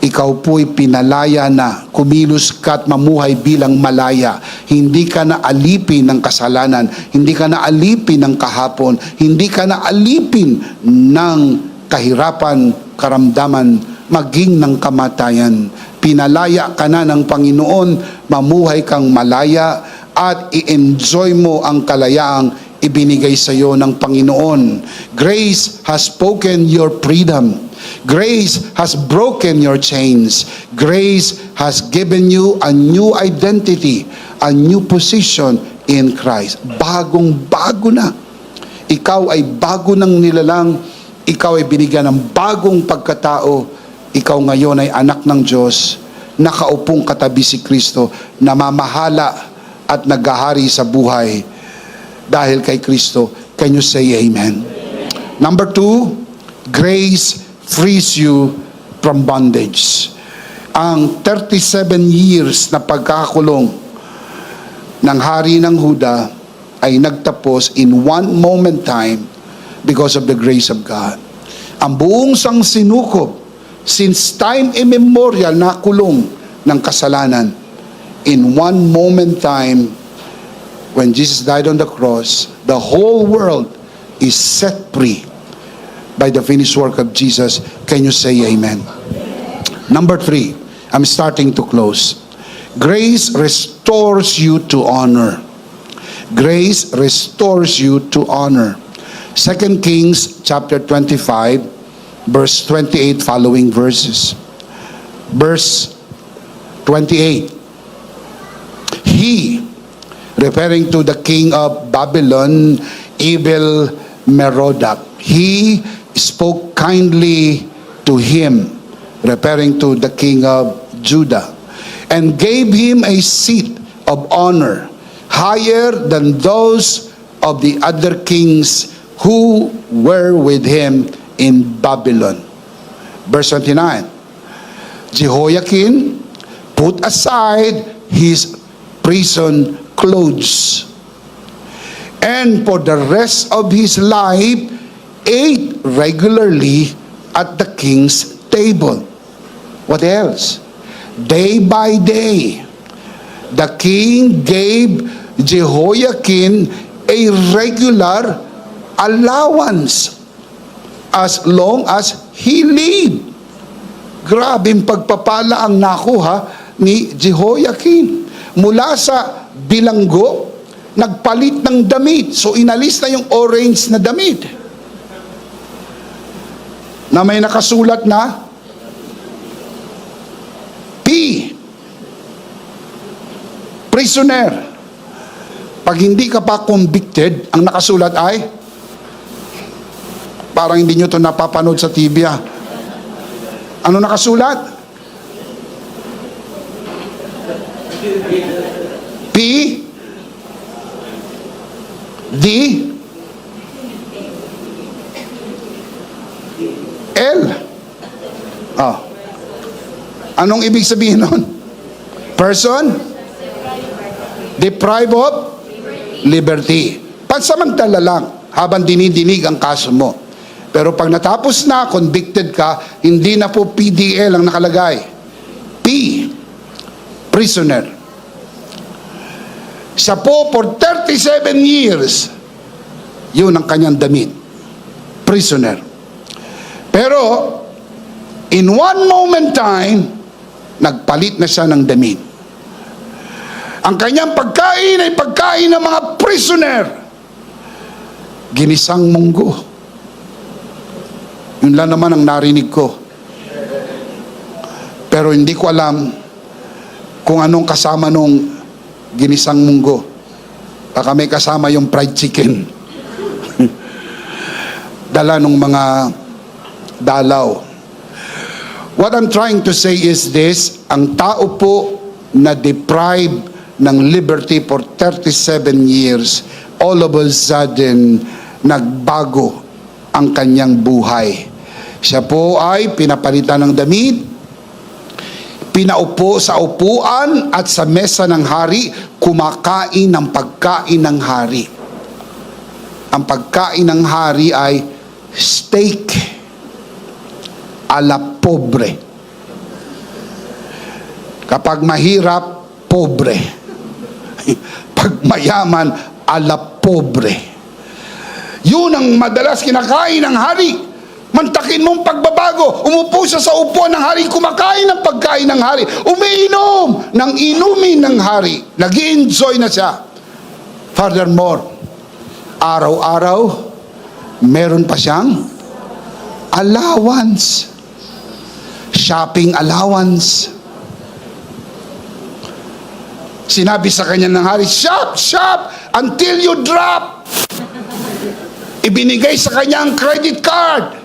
Ikaw po'y pinalaya na, kumilos ka at mamuhay bilang malaya. Hindi ka na alipin ng kasalanan, hindi ka na alipin ng kahapon, hindi ka na alipin ng kahirapan, karamdaman, maging ng kamatayan. Pinalaya ka na ng Panginoon, mamuhay kang malaya at i-enjoy mo ang kalayaang ibinigay sa iyo ng Panginoon. Grace has spoken your freedom. Grace has broken your chains. Grace has given you a new identity, a new position in Christ. Bagong-bago na. Ikaw ay bago ng nilalang. Ikaw ay binigyan ng bagong pagkatao. Ikaw ngayon ay anak ng Diyos. Nakaupong katabi si Kristo. Namamahala at naghahari sa buhay dahil kay Kristo. Can you say amen? Number 2, grace frees you from bondage. Ang 37 years na pagkakulong ng hari ng Huda ay nagtapos in one moment time because of the grace of God. Ang buong sangsinukob since time immemorial na kulong ng kasalanan, in one moment time when Jesus died on the cross, the whole world is set free by the finished work of Jesus. Can you say amen? Number 3, I'm starting to close. Grace restores you to honor. Grace restores you to honor. 2 Kings chapter 25, verse 28 following verses. Verse 28. He, referring to the king of Babylon, Evil Merodach, he spoke kindly to him, referring to the king of Judah, and gave him a seat of honor higher than those of the other kings who were with him in Babylon. Verse 29. Jehoiakim put aside his prison clothes, and for the rest of his life ate regularly at the king's table. What else? Day by day, the king gave Jehoiakim a regular allowance as long as he lived. Grabing pagpapala ang nakuha ni Jehoiakim. Mula sa bilanggo, nagpalit ng damit. So inalis na yung orange na damit na may nakasulat na P, prisoner. Pag hindi ka pa convicted, ang nakasulat ay, parang hindi nyo ito napapanood sa TV ah. Ano nakasulat? P, D, L. Oh. Anong ibig sabihin nun? Person deprived of liberty. Pansamantala lang habang dinidinig ang kaso mo. Pero pag natapos na, convicted ka, hindi na po PDL ang nakalagay. P, prisoner. Siya po for 37 years, yun ang kanyang damit. Prisoner. Pero, in one moment time, nagpalit na siya ng damit. Ang kanyang pagkain ay pagkain ng mga prisoner. Ginisang munggo. Yun lang naman ang narinig ko. Pero hindi ko alam kung anong kasama nung ginisang munggo. Baka may kasama yung fried chicken. Dala nung mga dalaw. What I'm trying to say is this, ang tao po na deprived ng liberty for 37 years, all of a sudden, nagbago ang kanyang buhay. Siya po ay pinapalitan ng damit, pinaupo sa upuan at sa mesa ng hari, kumakain ng pagkain ng hari. Ang pagkain ng hari ay steak a la pobre. Kapag mahirap, pobre. Pag mayaman, a la pobre. Yun ang madalas kinakain ng hari. Mantakin mong pagbabago. Umupo siya sa upuan ng hari, kumakain ng pagkain ng hari, umiinom ng inumin ng hari. Nag-i-enjoy na siya. Furthermore, araw-araw, meron pa siyang allowance. Shopping allowance. Sinabi sa kanya ng hari, shop, shop, until you drop. Ibinigay sa kanya ang credit card.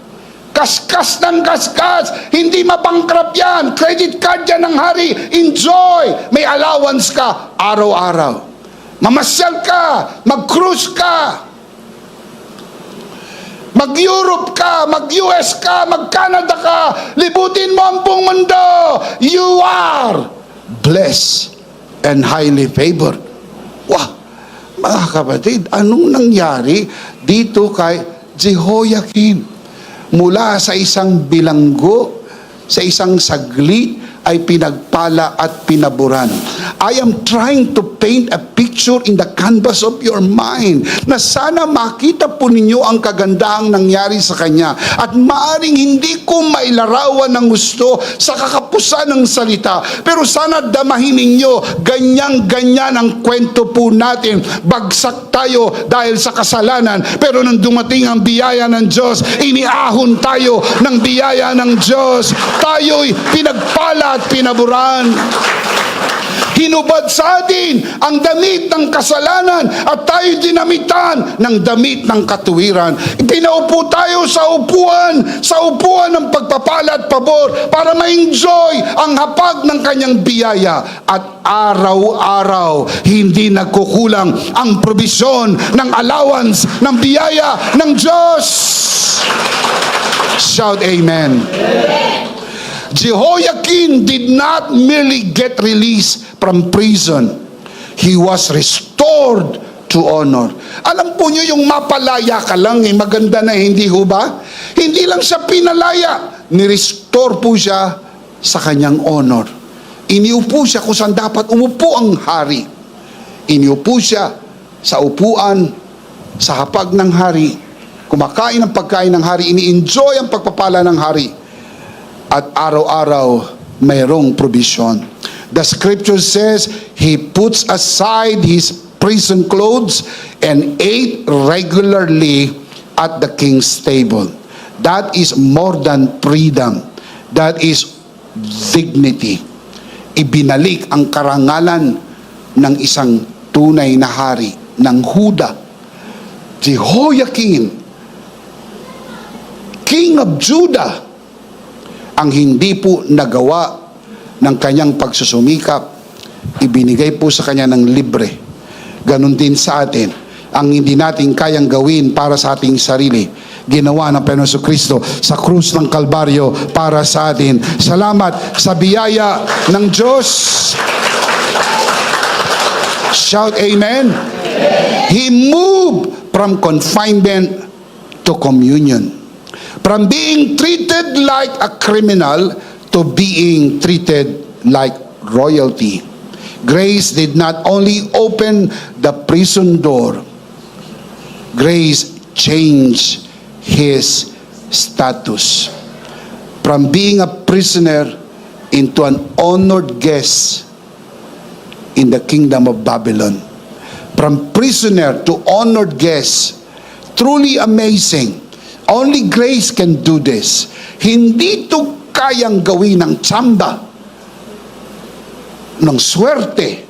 Kaskas ng kaskas, hindi mabangkrap yan. Credit card yan ng hari, enjoy. May allowance ka, araw-araw. Mamasyal ka, mag-cruise ka, mag-Europe ka, mag-US ka, mag-Canada ka, libutin mo ang buong mundo. You are blessed and highly favored. Wah, mga kapatid, anong nangyari dito kay Jehoiakim? Mula sa isang bilanggo, sa isang saglit, ay pinagpala at pinaburan. I am trying to paint a picture in the canvas of your mind na sana makita po ninyo ang kagandahang nangyari sa kanya at maaring hindi ko mailarawan ng gusto sa kakapusan ng salita, pero sana damahin ninyo ganyan-ganyan ang kwento po natin. Bagsak tayo dahil sa kasalanan, pero nang dumating ang biyaya ng Diyos, iniahon tayo ng biyaya ng Diyos. Tayo'y pinagpala at pinaburan. Hinubad sa atin ang damit ng kasalanan at tayo dinamitan ng damit ng katuwiran. Pinaupo tayo sa upuan ng pagpapala at pabor para ma-enjoy ang hapag ng kanyang biyaya. At araw-araw, hindi nagkukulang ang probisyon ng allowance ng biyaya ng Diyos. Shout amen. Jehoiakim did not merely get released from prison. He was restored to honor. Alam po nyo yung mapalaya ka lang, maganda na, hindi ho ba? Hindi lang siya pinalaya, nirestore po siya sa kanyang honor. Iniupo siya kung saan dapat umupo ang hari. Iniupo siya sa upuan, sa hapag ng hari. Kumakain ng pagkain ng hari, ini-enjoy ang pagpapala ng hari. At araw-araw, mayroong provision. The scripture says, he puts aside his prison clothes and ate regularly at the king's table. That is more than freedom. That is dignity. Ibinalik ang karangalan ng isang tunay na hari ng Huda. Jehoiakim, King of Judah, ang hindi po nagawa ng kanyang pagsusumikap, ibinigay po sa kanya ng libre. Ganon din sa atin. Ang hindi natin kayang gawin para sa ating sarili, ginawa ng Panginoon Jesucristo sa krus ng Kalbaryo para sa atin. Salamat sa biyaya ng Diyos. Shout amen. He moved from confinement to communion. From being treated like a criminal to being treated like royalty. Grace did not only open the prison door, grace changed his status. From being a prisoner into an honored guest in the kingdom of Babylon. From prisoner to honored guest. Truly amazing. Only grace can do this. Hindi to kayang gawin ng tsamba, ng swerte.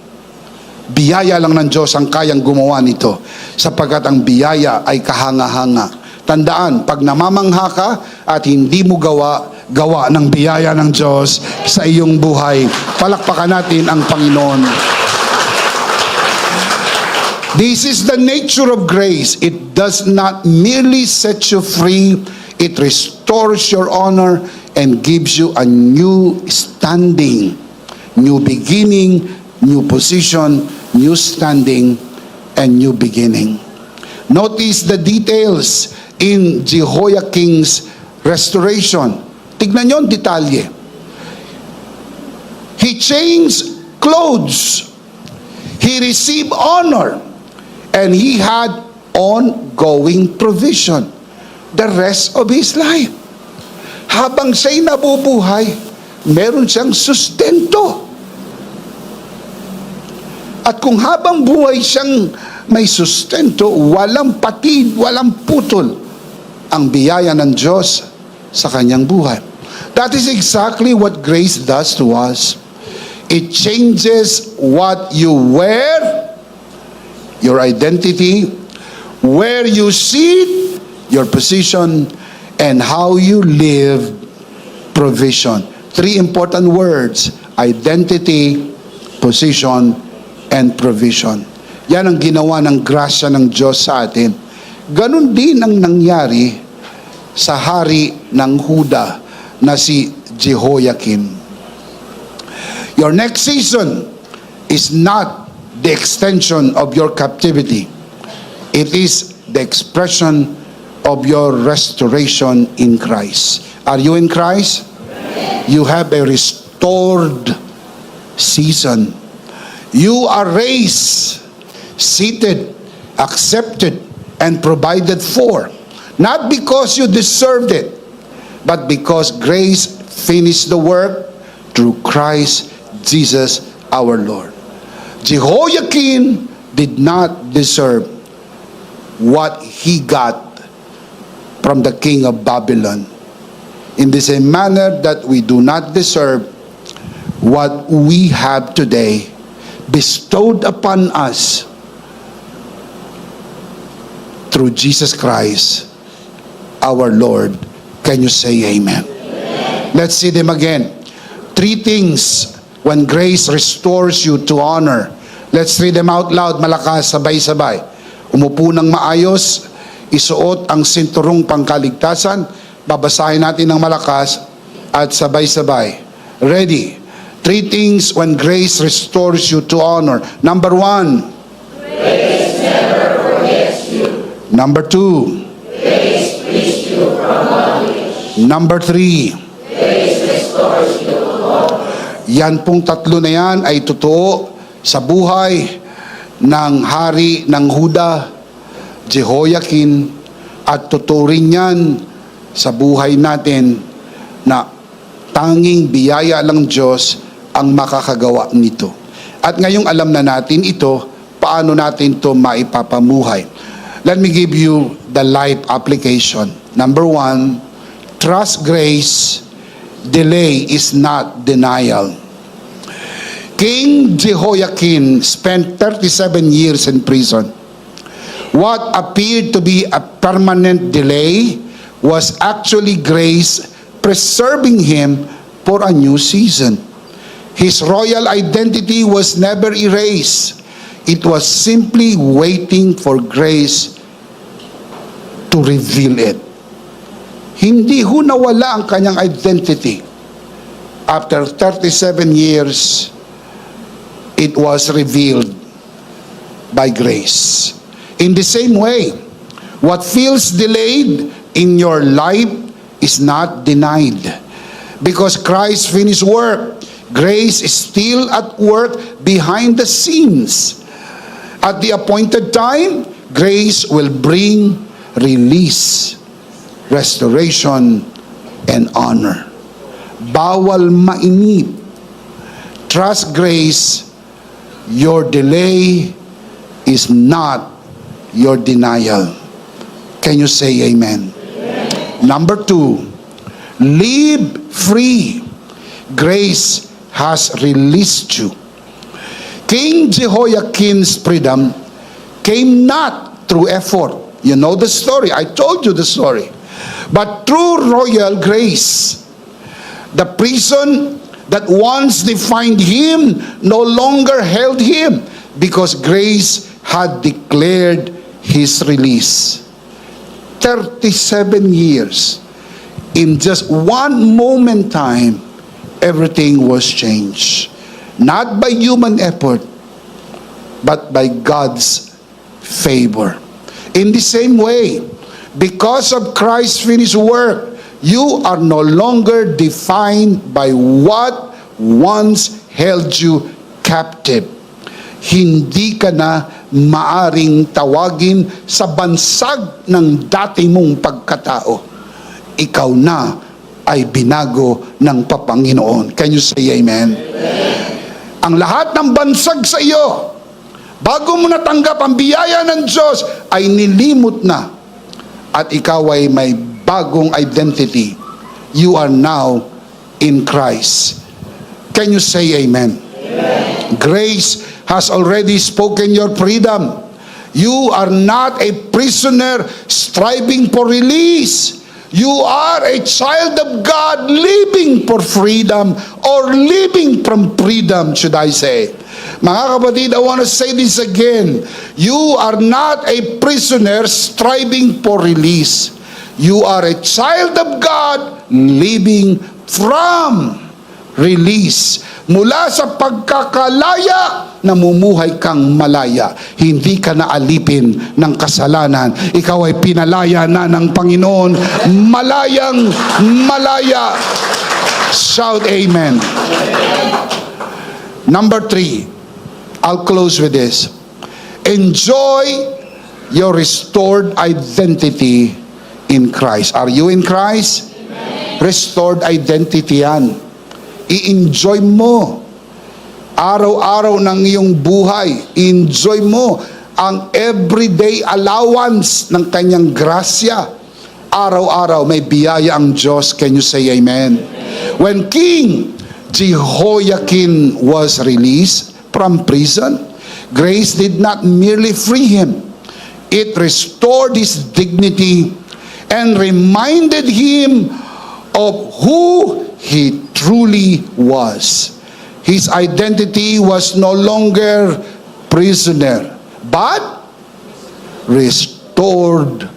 Biyaya lang ng Diyos ang kayang gumawa nito, sapagkat ang biyaya ay kahanga-hanga. Tandaan, pag namamangha ka at hindi mo gawa ng biyaya ng Diyos sa iyong buhay. Palakpakan natin ang Panginoon. This is the nature of grace. It does not merely set you free, it restores your honor and gives you a new standing, new beginning, new position, new standing, and new beginning. Notice the details in Jehoiakim's restoration. Tignan nyo ang detalye. He changed clothes. He received honor. And he had ongoing provision the rest of his life. Habang siya'y nabubuhay, meron siyang sustento. At kung habang buhay siyang may sustento, walang patid, walang putol ang biyaya ng Diyos sa kanyang buhay. That is exactly what grace does to us. It changes what you wear, your identity, where you sit, your position, and how you live, provision. Three important words: identity, position, and provision. Yan ang ginawa ng grasya ng Diyos sa atin. Ganon din ang nangyari sa hari ng Huda na si Jehoiakim. Your next season is not the extension of your captivity. It is the expression of your restoration in Christ. Are you in Christ? You have a restored season. You are raised, seated, accepted, and provided for. Not because you deserved it, but because grace finished the work through Christ Jesus our Lord. Jehoiakim did not deserve what he got from the king of Babylon. In the same manner that we do not deserve what we have today bestowed upon us through Jesus Christ, our Lord. Can you say amen? Amen. Let's see them again. Three things when grace restores you to honor. Let's read them out loud, malakas, sabay-sabay. Umupo ng maayos, isuot ang sinturong pangkaligtasan, babasahin natin ng malakas, at sabay-sabay. Ready? Three things when grace restores you to honor. Number one, grace never forgets Number 2. Number 3. Yan pong tatlo na yan ay totoo sa buhay ng hari ng Huda, Jehoiakim, at totoo rin yan sa buhay natin na tanging biyaya lang Diyos ang makakagawa nito. At ngayong alam na natin ito, paano natin ito maipapamuhay? Let me give you the life application. Number 1, trust grace. Delay is not denial. King Jehoiakim spent 37 years in prison. What appeared to be a permanent delay was actually grace preserving him for a new season. His royal identity was never erased. It was simply waiting for grace to reveal it. Hindi ho nawala ang kanyang identity. After 37 years, it was revealed by grace. In the same way, what feels delayed in your life is not denied. Because Christ finished work, grace is still at work behind the scenes. At the appointed time, grace will bring release, restoration, and honor. Bawal mainip. Trust grace. Your delay is not your denial. Can you say amen? Number 2, live free. Grace has released you. King Jehoiakim's freedom came not through effort. You know the story. I told you the story. But through royal grace. The prison that once defined him no longer held him because grace had declared his release. 37 years. In just one moment time, everything was changed. Not by human effort, but by God's favor. In the same way, because of Christ's finished work, you are no longer defined by what once held you captive. Hindi ka na maaring tawagin sa bansag ng dati mong pagkatao. Ikaw na ay binago ng Panginoon. Can you say amen? Ang lahat ng bansag sa iyo, bago mo natanggap ang biyaya ng Diyos, ay nilimot na. At ikaw ay may bagong identity. You are now in Christ. Can you say amen? Grace has already spoken your freedom. You are not a prisoner striving for release. You are a child of God living for freedom, or living from freedom, should I say. Mga kapatid, I want to say this again. You are not a prisoner striving for release. You are a child of God living from release. Mula sa pagkakalaya, namumuhay kang malaya. Hindi ka na alipin ng kasalanan. Ikaw ay pinalaya na ng Panginoon. Malayang malaya. Shout amen. Number 3, I'll close with this. Enjoy your restored identity in Christ. Are you in Christ? Amen. Restored identity yan. I-enjoy mo araw-araw ng iyong buhay. Enjoy mo ang everyday allowance ng kanyang grasya. Araw-araw may biyaya ang Diyos. Can you say amen? When King Jehoiakim was released from prison, grace did not merely free him. It restored his dignity and reminded him of who he truly was. His identity was no longer prisoner, but restored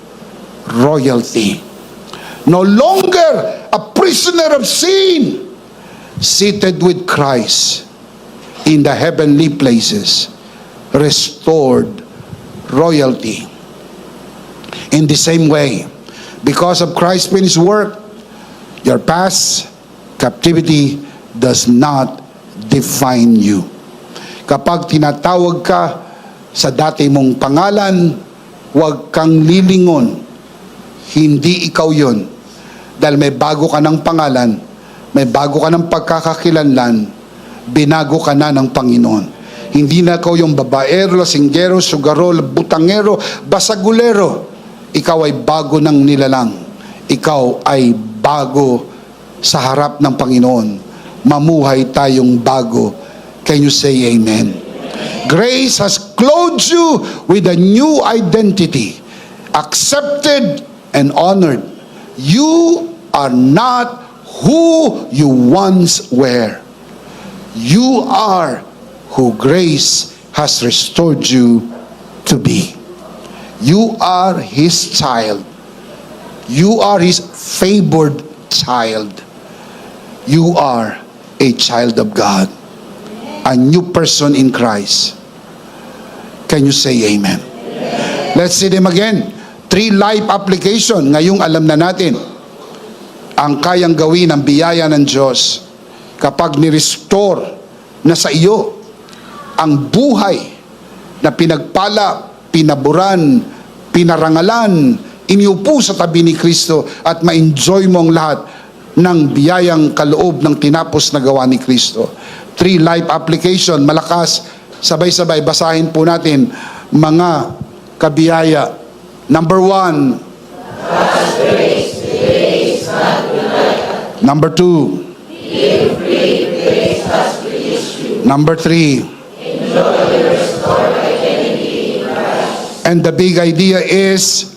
royalty. No longer a prisoner of sin, seated with Christ in the heavenly places. Restored royalty. In the same way, because of Christ's finished work, your past captivity does not define you. Kapag tinatawag ka sa dati mong pangalan, huwag kang lilingon. Hindi ikaw yun. Dahil may bago ka ng pangalan, may bago ka ng pagkakakilanlan, binago ka na ng Panginoon. Hindi na ikaw yung babaero, lasinggero, sugarol, butangero, basagulero. Ikaw ay bago ng nilalang. Ikaw ay bago sa harap ng Panginoon. Mamuhay tayong bago. Can you say amen? Grace has clothed you with a new identity, accepted and honored. You are not who you once were. You are who grace has restored you to be. You are His child. You are His favored child. You are a child of God. A new person in Christ. Can you say amen? Let's see them again. 3 life application. Ngayong alam na natin ang kayang gawin ng biyaya ng Diyos kapag ni-restore na sa iyo ang buhay na pinagpala, pinaburan, pinarangalan, iniupo sa tabi ni Kristo at ma-enjoy mo ang lahat ng biyayang kaloob ng tinapos na gawa ni Kristo. 3 life application, malakas, sabay-sabay, basahin po natin mga kabiyaya. Number 1, number 2, number 3, and the big idea is,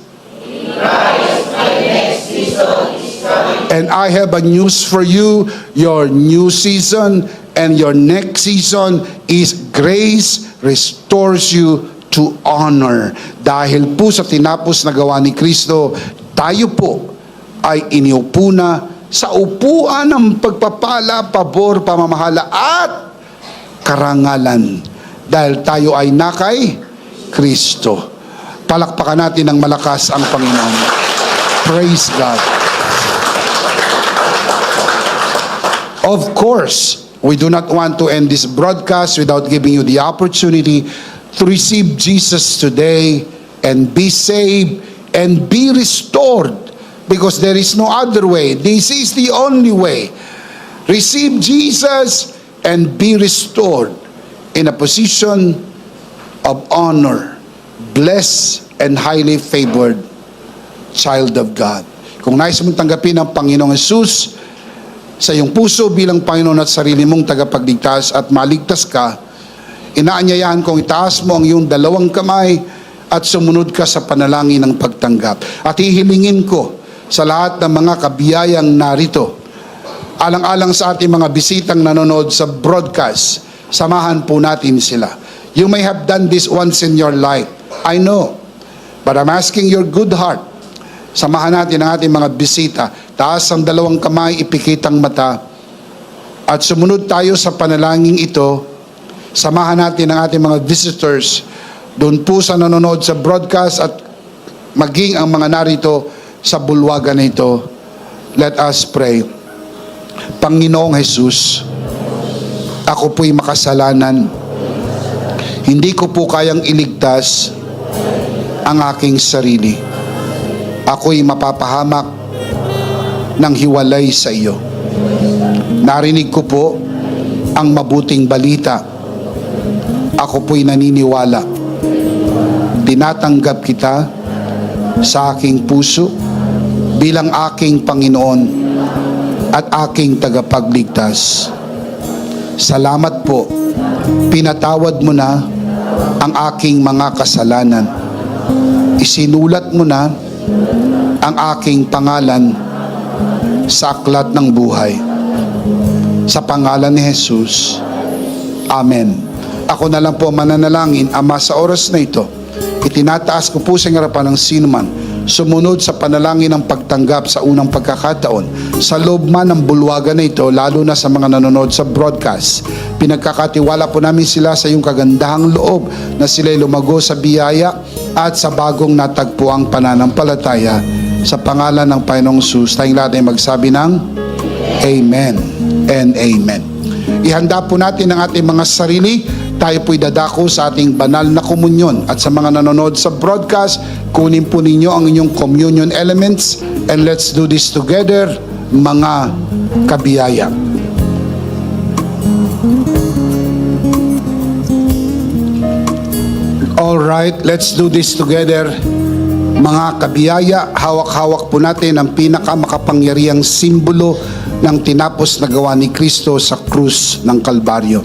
and I have a news for you. Your new season and your next season is grace restores you to honor. Dahil po sa tinapos na gawa ni Kristo, tayo po ay iniupo na sa upuan ng pagpapala, pabor, pamamahala at karangalan. Dahil tayo ay nakay Kristo. Palakpakan natin ng malakas ang Panginoon. Praise God. Of course, we do not want to end this broadcast without giving you the opportunity to receive Jesus today and be saved and be restored, because there is no other way. This is the only way. Receive Jesus and be restored in a position of honor, blessed and highly favored child of God. Kung nais mong tanggapin ang Panginoong Jesus sa iyong puso bilang Panginoon at sarili mong tagapagligtas at maligtas ka, inaanyayahan kong itaas mo ang iyong 2 kamay at sumunod ka sa panalangin ng pagtanggap. At hihilingin ko sa lahat ng mga kabiyayang narito, alang-alang sa ating mga bisitang nanonood sa broadcast, samahan po natin sila. You may have done this once in your life, I know, but I'm asking your good heart. Samahan natin ang ating mga bisita. Taas ang 2 kamay, ipikit ang mata. At sumunod tayo sa panalangin ito. Samahan natin ang ating mga visitors doon po sa nanonood sa broadcast at maging ang mga narito sa bulwagan na ito. Let us pray. Panginoong Jesus, ako po'y makasalanan. Hindi ko po kayang iligtas ang aking sarili. Ako'y mapapahamak ng hiwalay sa iyo. Narinig ko po ang mabuting balita. Ako po'y naniniwala. Tinatanggap kita sa aking puso bilang aking Panginoon at aking tagapagligtas. Salamat po, pinatawad mo na ang aking mga kasalanan. Isinulat mo na ang aking pangalan sa aklat ng buhay. Sa pangalan ni Jesus. Amen. Ako na lang po mananalangin, Ama, sa oras na ito. Itinataas ko po sa harapan ng sino man sumunod sa panalangin ng pagtanggap sa unang pagkakataon. Sa loob man ng bulwagan na ito, lalo na sa mga nanonood sa broadcast, pinagkakatiwala po namin sila sa iyong kagandahang loob na sila'y lumago sa biyaya at sa bagong natagpuang pananampalataya. Sa pangalan ng Panginoong Jesus, tayong lahat ay magsabi ng Amen and Amen. Ihanda po natin ang ating mga sarili. Tayo po'y dadako sa ating banal na komunyon. At sa mga nanonood sa broadcast, kunin po ninyo ang inyong communion elements and let's do this together, mga kabiyaya. All right, let's do this together. Mga kabiyaya, hawak-hawak po natin ang pinakamakapangyarihang simbolo ng tinapos na gawa ni Kristo sa krus ng Kalbaryo.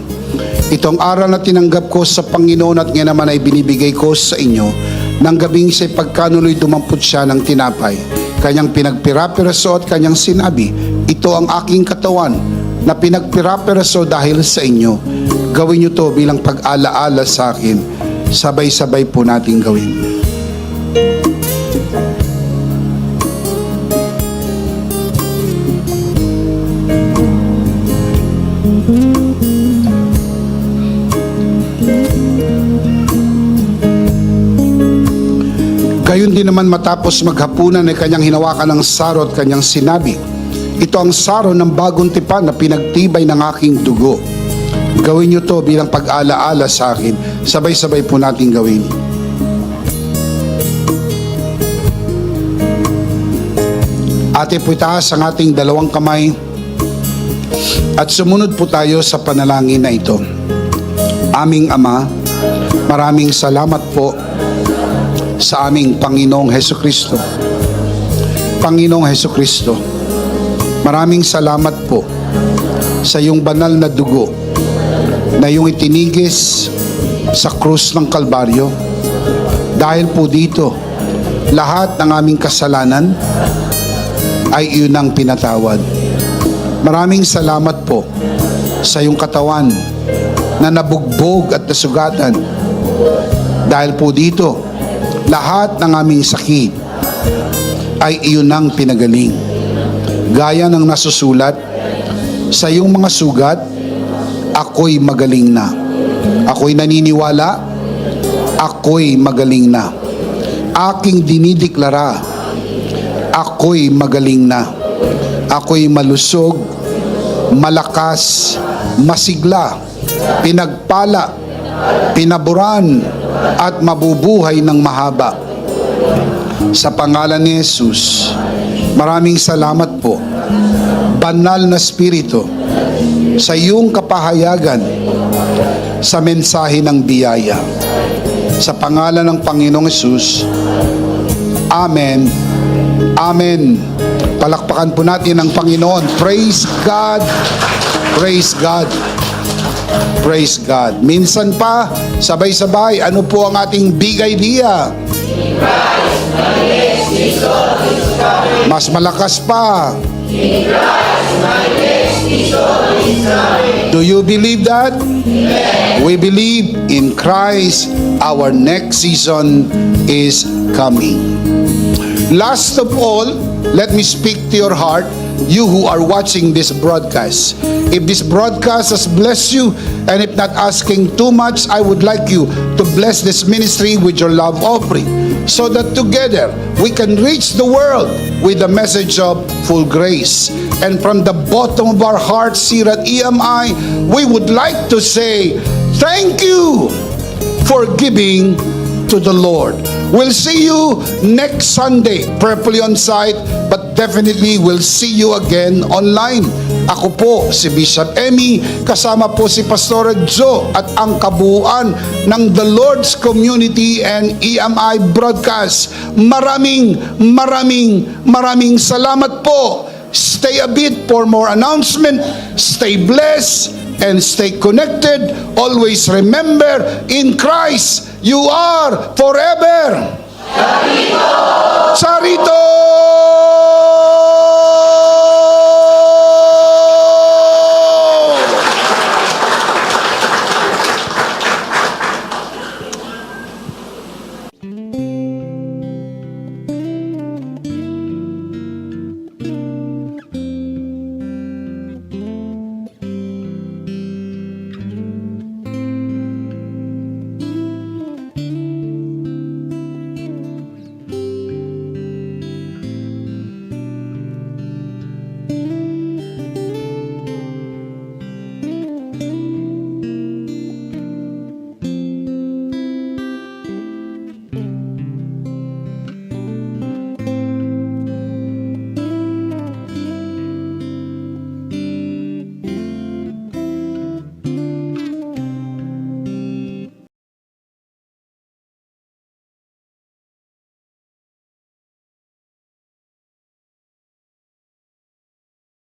Itong aral na tinanggap ko sa Panginoon at ngayon naman ay binibigay ko sa inyo, nang gabing siya'y pagkanuloy dumampot siya ng tinapay. Kanyang pinagpirapiraso at kanyang sinabi, ito ang aking katawan na pinagpirapiraso dahil sa inyo. Gawin niyo to bilang pag-alaala sa akin. Sabay-sabay po natin gawin. Gayon din naman matapos maghapunan ay kanyang hinawakan ng saro at kanyang sinabi, ito ang saro ng bagong tipan na pinagtibay ng aking dugo. Gawin niyo to bilang pag-alaala sa akin. Sabay-sabay po natin gawin. Ate po itaas ang ating dalawang kamay at sumunod po tayo sa panalangin na ito. Aming Ama, maraming salamat po sa aming Panginoong Hesukristo. Panginoong Hesukristo, maraming salamat po sa iyong banal na dugo na iyong itinigis sa krus ng Kalbaryo. Dahil po dito, lahat ng aming kasalanan ay iyon ang pinatawad. Maraming salamat po sa iyong katawan na nabugbog at nasugatan. Dahil po dito, lahat ng aming sakit ay iyon ang pinagaling. Gaya ng nasusulat, sa iyong mga sugat, ako'y magaling na. Ako'y naniniwala, ako'y magaling na. Aking dinideklara, ako'y magaling na. Ako'y malusog, malakas, masigla, pinagpala, pinaburan, at mabubuhay ng mahaba. Sa pangalan ni Jesus, maraming salamat po, Banal na Espiritu, sa iyong kapahayagan sa mensahe ng biyaya. Sa pangalan ng Panginoong Jesus, Amen. Amen. Palakpakan po natin ang Panginoon. Praise God. Praise God. Praise God. Minsan pa, sabay-sabay, ano po ang ating big idea? Mas malakas pa. Do you believe that? We believe in Christ. Our next season is coming. Last of all, let me speak to your heart, you who are watching this broadcast. If this broadcast has blessed you, and if not asking too much, I would like you to bless this ministry with your love offering, so that together we can reach the world with the message of full grace. And from the bottom of our hearts here at EMI, we would like to say, thank you for giving to the Lord. We'll see you next Sunday, prayerfully on site, but definitely we'll see you again online. Ako po si Bishop Emmy, kasama po si Pastor Joe at ang kabuuan ng The Lord's Community and EMI Broadcast. Maraming salamat po. Stay a bit for more announcement. Stay blessed and stay connected. Always remember, in Christ, you are forever. Charito!